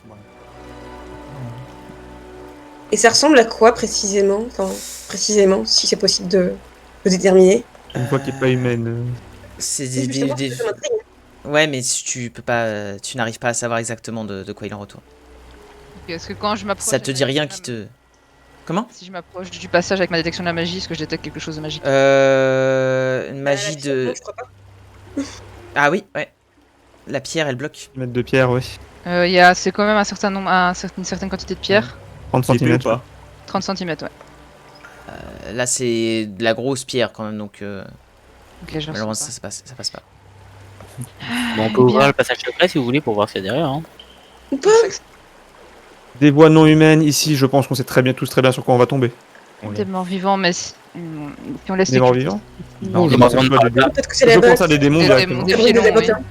Et ça ressemble à quoi précisément? Enfin, précisément, si c'est possible de déterminer. Une voix qui est pas humaine. C'est C'est justement ce que ça m'intrigue. Ouais, mais tu peux pas, tu n'arrives pas à savoir exactement de quoi il en retourne. Est-ce que quand je m'approche. Ça te dit rien qui te. Comment? Si je m'approche du passage avec ma détection de la magie, est-ce que je détecte quelque chose de magique? Une magie La de. je crois pas. Ah oui, ouais. La pierre, elle bloque. Mètre de pierre, oui. C'est quand même un certain nombre, une certaine quantité de pierre. 30 Épée ou cm. pas 30 cm, ouais. Là, c'est de la grosse pierre quand même, donc Donc là, je malheureusement, reçois ça passe pas. Bon, on peut ouvrir le passage secret si vous voulez pour voir ce qu'il y a derrière. Hein. Ou pas? Des voix non humaines, ici, je pense qu'on sait tous très bien sur quoi on va tomber. pas. Des morts vivants, mais si on laisse Des les morts cultes. vivants Non, je des pense morts à vivants. des- Peut-être que c'est je la pense botte. à des démons Des directement. démons. Oui, filons, des bottes, oui. hein.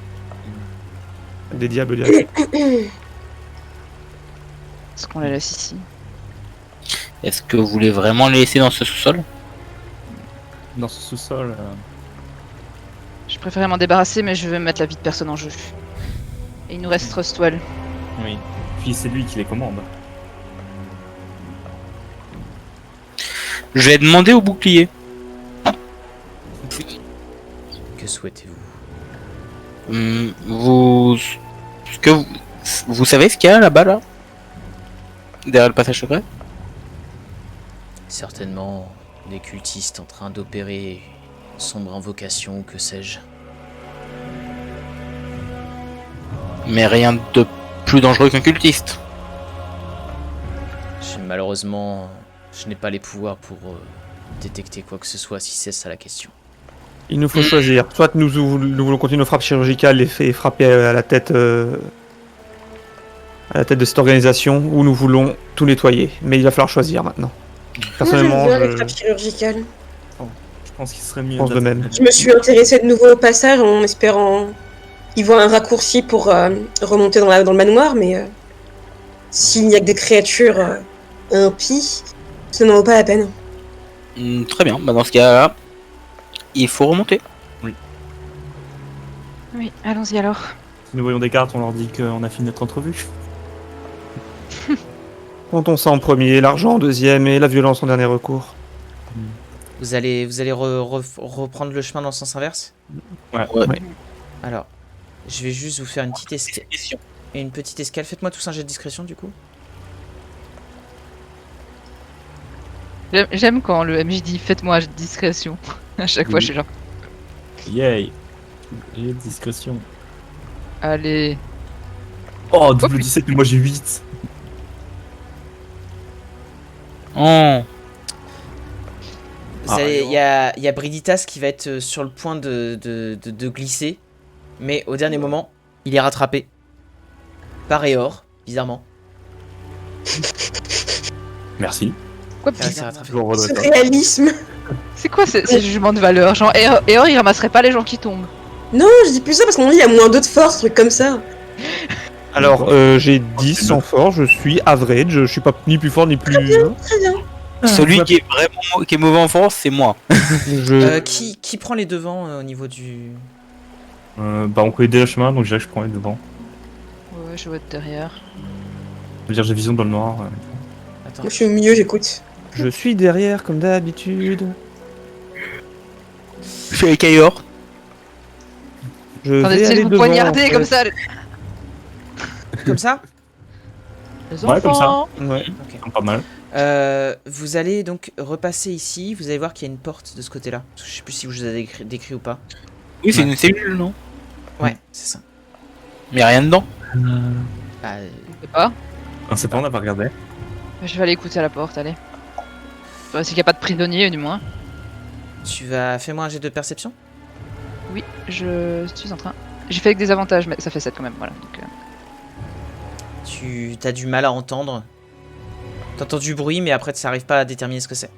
Des diables direct. Est-ce qu'on la laisse ici? Est-ce que vous voulez vraiment les laisser dans ce sous-sol? Dans ce sous-sol. Je préférais m'en débarrasser, mais je vais mettre la vie de personne en jeu. Et il nous reste Rostwell. Oui. Puis c'est lui qui les commande. Je vais demander au bouclier. Que souhaitez-vous? Vous... Ce que vous savez ce qu'il y a là-bas là? derrière le passage secret? Certainement des cultistes en train d'opérer une sombre invocation, que sais-je. Mais rien de plus dangereux qu'un cultiste. Malheureusement, je n'ai pas les pouvoirs pour détecter quoi que ce soit, si c'est ça la question. Il nous faut choisir. Soit nous voulons continuer nos frappes chirurgicales et frapper à la tête de cette organisation, ou nous voulons tout nettoyer. Mais il va falloir choisir maintenant. Personnellement, Moi, j'aime bien les je frappes chirurgicales. Je pense qu'il serait mieux. pense de même. Je me suis intéressée de nouveau au passage en espérant y voir un raccourci pour remonter dans le manoir, mais s'il n'y a que des créatures impies, ça n'en vaut pas la peine. Très bien, bah dans ce cas-là, il faut remonter. Oui, allons-y alors. Si nous voyons des cartes, on leur dit qu'on a fini notre entrevue. Comptons ça en premier, l'argent en deuxième et la violence en dernier recours. Vous allez reprendre le chemin dans le sens inverse? Ouais. Alors, je vais juste vous faire une petite escale. Faites-moi tous un jet de discrétion du coup. J'aime quand le MJ dit faites-moi discrétion. À chaque fois, je suis genre, Yay. Et discrétion. allez. Oh, double 17, mais moi j'ai 8. Oh. Il y a Briditas qui va être sur le point de glisser, mais au dernier moment, il est rattrapé par Eor, bizarrement. Merci. Quoi, Il s'est bizarre. rattrapé. Ce réalisme. C'est quoi ces jugements de valeur? Genre, Eor, il ramasserait pas les gens qui tombent. Non, je dis plus ça parce qu'on dit il y a moins 2 de force, truc comme ça. Alors, j'ai 10 en force, je suis average, je suis pas ni plus fort ni plus... Très bien. Celui qui est mauvais en force, c'est moi. Qui prend les devants au niveau du... Bah, on connaît déjà le chemin, donc je dirais que je prends les devants. Ouais, je vais être derrière. Je veux dire, j'ai vision dans le noir. Attends. Moi, je suis au milieu, j'écoute. Je suis derrière comme d'habitude. Je suis avec Ayor. Je Attendez, vais essayez aller de vous devant, poignarder en fait. comme ça. Comme ça? Les Ouais, comme ça. enfants. Ouais. Pas mal. Vous allez donc repasser ici, vous allez voir qu'il y a une porte de ce côté-là. Je sais plus si je vous ai décrit ou pas. Oui, c'est une cellule, non? Ouais, c'est ça. Mais rien dedans. Bah, Je sais pas. On sait pas, on n'a pas regardé. Je vais aller écouter à la porte, allez. C'est qu'il n'y a pas de prisonnier, du moins. tu vas... Fais-moi un jet de perception. Oui, je suis en train. J'ai fait avec des avantages, mais ça fait 7 quand même, voilà. Donc, Tu as du mal à entendre. T'entends du bruit, mais après, ça arrive pas à déterminer ce que c'est.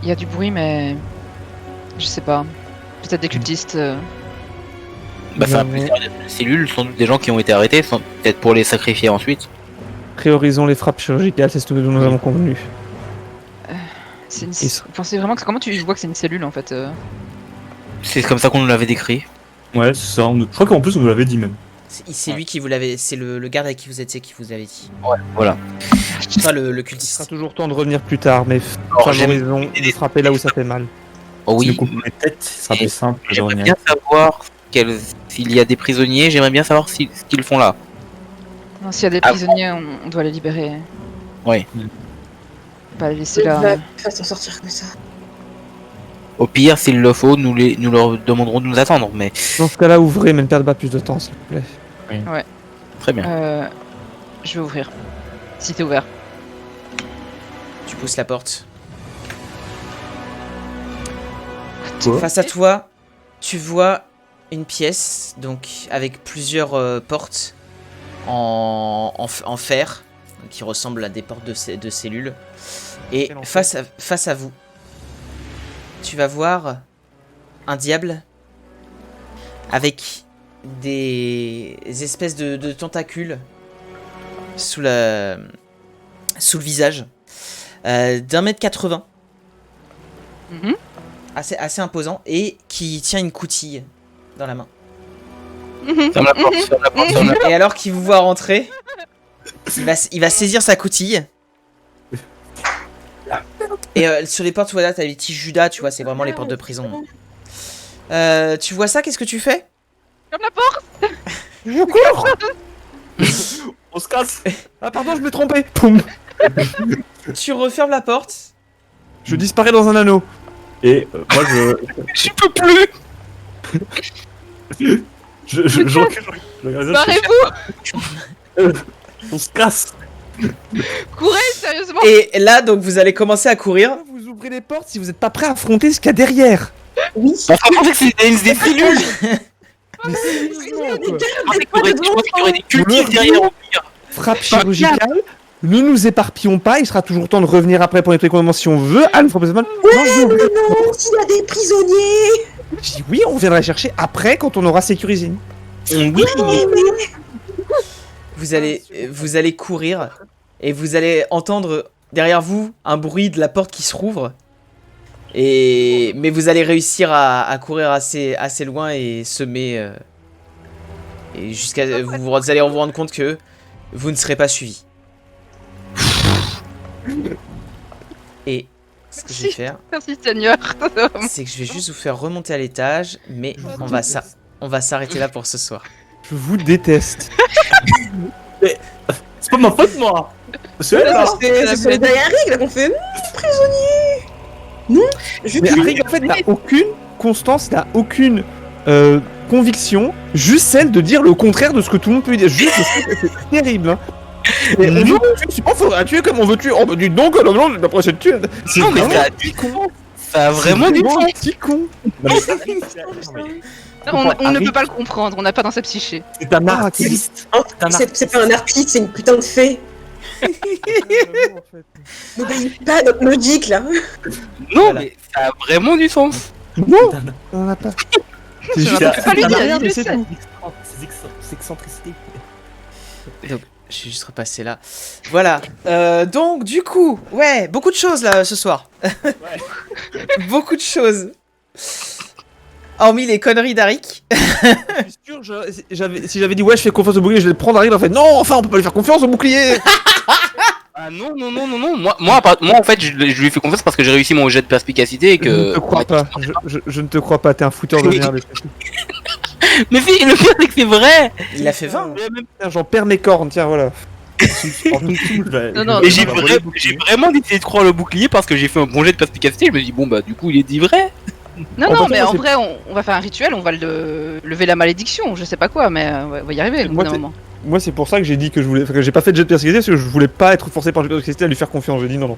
il y a du bruit, mais. Je sais pas. Peut-être des cultistes. Bah, ça peut servir de cellule, sans doute des gens qui ont été arrêtés, peut-être pour les sacrifier ensuite. Priorisons les frappes chirurgicales, c'est ce que nous avons convenu. C'est une... Il se- Enfin, c'est vraiment. Comment tu vois que c'est une cellule en fait C'est comme ça qu'on nous l'avait décrit. Ouais, c'est ça. Je crois qu'en plus, on nous l'avait dit même. C'est lui qui vous l'avait... C'est le garde avec qui vous étiez qui vous avait dit. Ouais, voilà. Pas le Il sera cultiste. toujours temps de revenir plus tard, mais Alors, favorisons de frapper là où ça fait mal. Oh Si nous oui, coupons les têtes, ce sera plus simple de j'aimerais revenir. bien savoir s'il y a des prisonniers, j'aimerais bien savoir ce qu'ils font là. Non, s'il y a des Ah, prisonniers, on doit les libérer. Ouais. Pas les laisser On va là. pas s'en sortir comme ça. Au pire, s'il le faut, nous leur demanderons de nous attendre, mais Dans ce cas-là, ouvrez, mais ne perdez pas plus de temps, s'il vous plaît. très bien. Je vais ouvrir. Si t'es ouvert. Tu pousses la porte. Quoi Face à toi, tu vois une pièce, donc avec plusieurs portes en fer, qui ressemblent à des portes de cellules. Et Quel enfer. face à vous, tu vas voir un diable avec des espèces de tentacules sous le visage, d'1m80. Mhm. Assez imposant, et qui tient une coutille dans la main. Ferme la porte, ferme la porte, ferme la porte. Et alors qu'il vous voit rentrer, il va saisir sa coutille. Et sur les portes, voilà, t'as les petits Judas, tu vois, c'est vraiment les portes de prison. Tu vois ça, qu'est-ce que tu fais? Ferme la porte. Je cours. On se casse. Ah pardon, je m'ai trompé. Poum. Tu refermes la porte. Je disparais dans un anneau. Et moi Je peux plus. je recule. Barrez-vous. On se casse. Courez, sérieusement. Et là, donc, vous allez commencer à courir. Vous ouvrez les portes si vous n'êtes pas prêt à affronter ce qu'il y a derrière. Oui. On pensait que c'était des cellules. Mais sérieusement, quoi. Je pensais qu'il y aurait des cultives derrière au pire. Frappe chirurgicale. Ne nous éparpillons pas, il sera toujours temps de revenir après pour nettoyer complètement si on veut. Anne, faut mal. Non, je Mais non, s'il y a des prisonniers. dis oui, on viendra les chercher après quand on aura sécurisé. Oui, mais Vous allez courir et vous allez entendre derrière vous un bruit de la porte qui se rouvre. Mais vous allez réussir à courir assez loin et semer. Et jusqu'à vous allez vous rendre compte que vous ne serez pas suivi. Et ce que je vais faire, Merci Seigneur. c'est que je vais juste vous faire remonter à l'étage, mais on va s'arrêter là pour ce soir. Je vous déteste. C'est pas ma faute, moi. C'est elle, là. C'est sur les dernières règles qu'on fait. Prisonnier. Non, je Mais pue. Harry, en fait, n'a aucune constance, n'a aucune conviction, juste celle de dire le contraire de ce que tout le monde peut dire. Juste, c'est terrible. Hein. Et on dit, on faudra tuer comme on veut tuer. Oh, bah, dis donc, non, d'après cette tuer. C'est non, mais vraiment ça a du con. Ça a vraiment du vraiment sens. un petit con. On ne peut pas le comprendre, on n'a pas dans sa psyché. C'est un Ah, artiste. Oh, c'est pas un artiste, c'est une putain de fée. N'obéis pas à notre logique là. Non, Voilà. mais ça a vraiment du sens. Non, on en a pas. C'est juste peux pas lui un dire, arrière, il mais le c'est sait. tout. C'est excentricité. Donc, je vais juste repasser là. Voilà. Donc, du coup, ouais, beaucoup de choses là ce soir. Beaucoup de choses. Hormis les conneries d'Arik. Je suis sûr, si j'avais dit ouais, je fais confiance au bouclier, je vais le prendre Harry, en fait non, enfin on peut pas lui faire confiance au bouclier. Ah non. Moi, en fait, je lui ai fait confiance parce que j'ai réussi mon jet de perspicacité et Je ne que. te crois pas. Je ne te crois pas. T'es un fouteur de merde. Mais le pire, c'est que c'est vrai. Il a fait 20. Tiens, j'en perds mes cornes. Tiens, voilà. Non, Mais j'ai vraiment décidé de croire le bouclier parce que j'ai fait un bon jet de perspicacité. Je me suis dit, bon, bah, du coup, il est dit vrai. Non, En non, fait, mais moi, en c'est- vrai, on va faire un rituel, on va lever la malédiction, je sais pas quoi, mais on va y arriver au bout Moi, d'un c'est- moment. Moi, c'est pour ça que j'ai dit que je voulais. Enfin, que j'ai pas fait de jet de perspicacité parce que je voulais pas être forcé par le jet de perspicacité à lui faire confiance. J'ai dit non.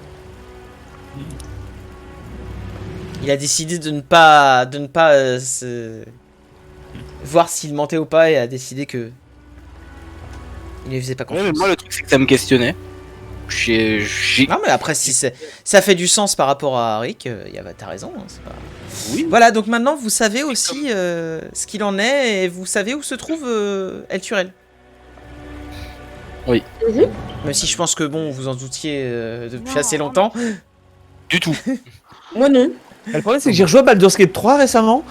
Il a décidé de ne pas voir s'il mentait ou pas et a décidé que il ne faisait pas Ouais, mais confiance. moi, le truc, c'est que ça me questionnait. J'ai. Non mais après si ça fait du sens par rapport à Arik, t'as raison. Hein, c'est pas... Oui. Voilà, donc maintenant vous savez aussi ce qu'il en est et vous savez où se trouve El Turel. Oui. Même si je pense que bon, vous en doutiez depuis assez longtemps. Du tout. Moi non. Le problème, c'est que j'ai rejoué à Baldur's Gate 3 récemment.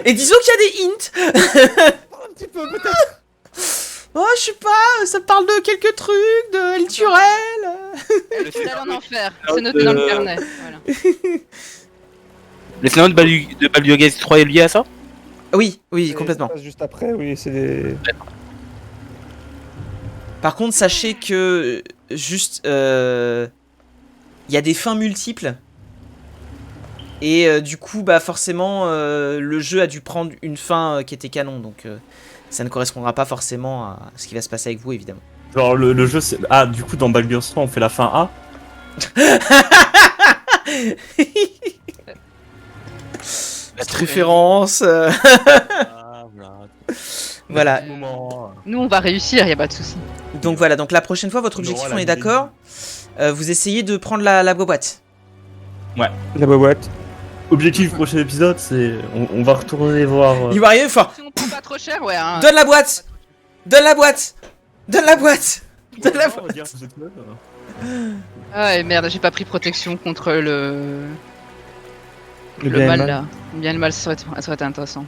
Et disons qu'il y a des hints. Un petit peu, peut-être. Oh, je sais pas, ça parle de quelques trucs, de El Turel. Le D'aller en enfer, c'est noté dans le carnet. Voilà. Le scénario de Baldur's Gate 3 est lié à ça? Oui, complètement. Ça passe juste après, oui, c'est des. Par contre, sachez que juste, il y a des fins multiples. Et du coup, bah forcément, le jeu a dû prendre une fin qui était canon, donc ça ne correspondra pas forcément à ce qui va se passer avec vous, évidemment. Genre le jeu c'est. Ah du coup dans Baldur's 3 on fait la fin A. Petite référence. Ah Voilà. Nous, on va réussir, y a pas de souci. Donc voilà, donc la prochaine fois, votre On objectif, aura on la est d'accord. Vous essayez de prendre la boîte. La boîte. Objectif prochain épisode c'est. On va retourner voir. Il va arriver fort. Si on prend pas trop cher, ouais. Hein. Donne la boîte. Donne la boîte. Donne la boîte. Donne la boîte. On va dire, vous êtes meuf, Ah, et merde, j'ai pas pris protection contre le bien et mal le mal. là. Bien et le mal, ça aurait été intéressant.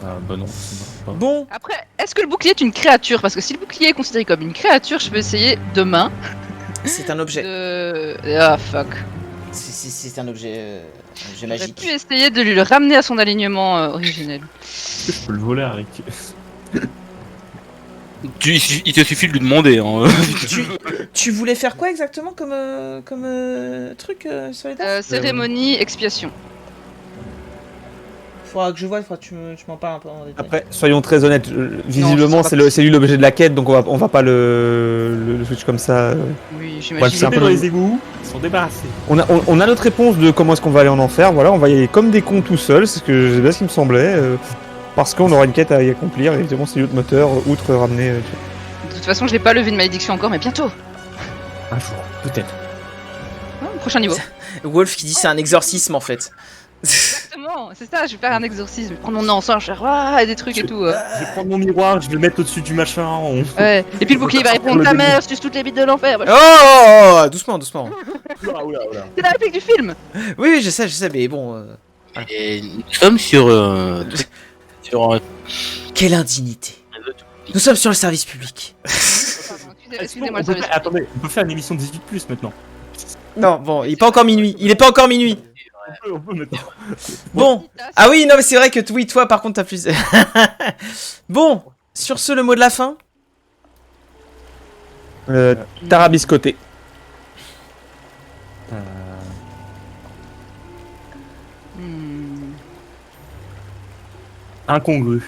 Ah bah non, ça marche pas. Bon, Après, est-ce que le bouclier est une créature? Parce que si le bouclier est considéré comme une créature, je peux essayer demain c'est un objet. de. Ah fuck. C'est un objet J'aurais magique. pu essayer de lui le ramener à son alignement originel. Est-ce que je peux le voler Rick? Il te suffit de lui demander. Hein. Tu voulais faire quoi exactement comme truc, Soledad Cérémonie, expiation. Faudra que je vois, tu m'en parles un peu en détail. Après, soyons très honnêtes, visiblement je sais pas c'est lui l'objet de la quête, donc on va pas le switch comme ça. Oui, Ouais, j'imagine. c'est un peu Dans le- les égouts, ils sont débarrassés. On a notre réponse de comment est-ce qu'on va aller en enfer, voilà, on va y aller comme des cons tout seuls, c'est bien ce qui me semblait, parce qu'on aura une quête à y accomplir, et évidemment c'est l'autre moteur, outre ramener... De toute façon, je n'ai pas levé de malédiction encore, mais bientôt. Un jour, peut-être. Prochain niveau. Wolf qui dit c'est un exorcisme en fait. Exactement, c'est ça, je vais faire un exorcisme. Je vais prendre mon encens, je vais faire et des trucs et tout. Je vais prendre mon miroir, je vais le mettre au-dessus du machin. Ouais. Et puis le bouclier va répondre ta mère, suce toutes les bites de l'enfer. Oh, doucement, doucement. Oula, oula, oula. C'est la réplique du film. Oui, je sais, mais bon. Et nous sommes sur Quelle indignité. Nous sommes sur le service public. Excusez-moi, le On peut service. faire- attendez, on peut faire une émission 18+ maintenant. Non, bon, il est pas encore minuit. On peut maintenant. Bon. Ah oui, non, mais c'est vrai que oui, toi, par contre, t'as plus. Bon, sur ce, le mot de la fin. Tarabiscoté. Incongru.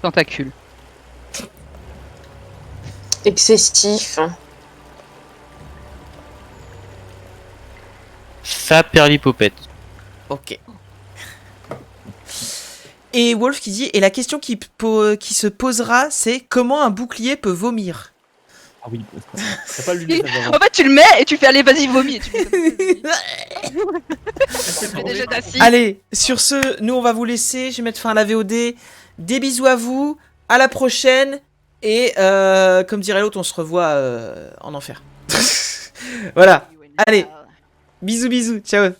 Tentacule. Excessif. ça perlipopette. Ok. Et Wolf qui dit, et la question qui se posera, c'est comment un bouclier peut vomir? Ah oui, t'as pas lu le message avant. En fait, tu le mets et tu fais allez, vas-y, vomis. Et tu fais des jets d'acide. Allez, sur ce, nous on va vous laisser, je vais mettre fin à la VOD. Des bisous à vous, à la prochaine, et comme dirait l'autre, on se revoit en enfer. Voilà, allez, bisous bisous, ciao.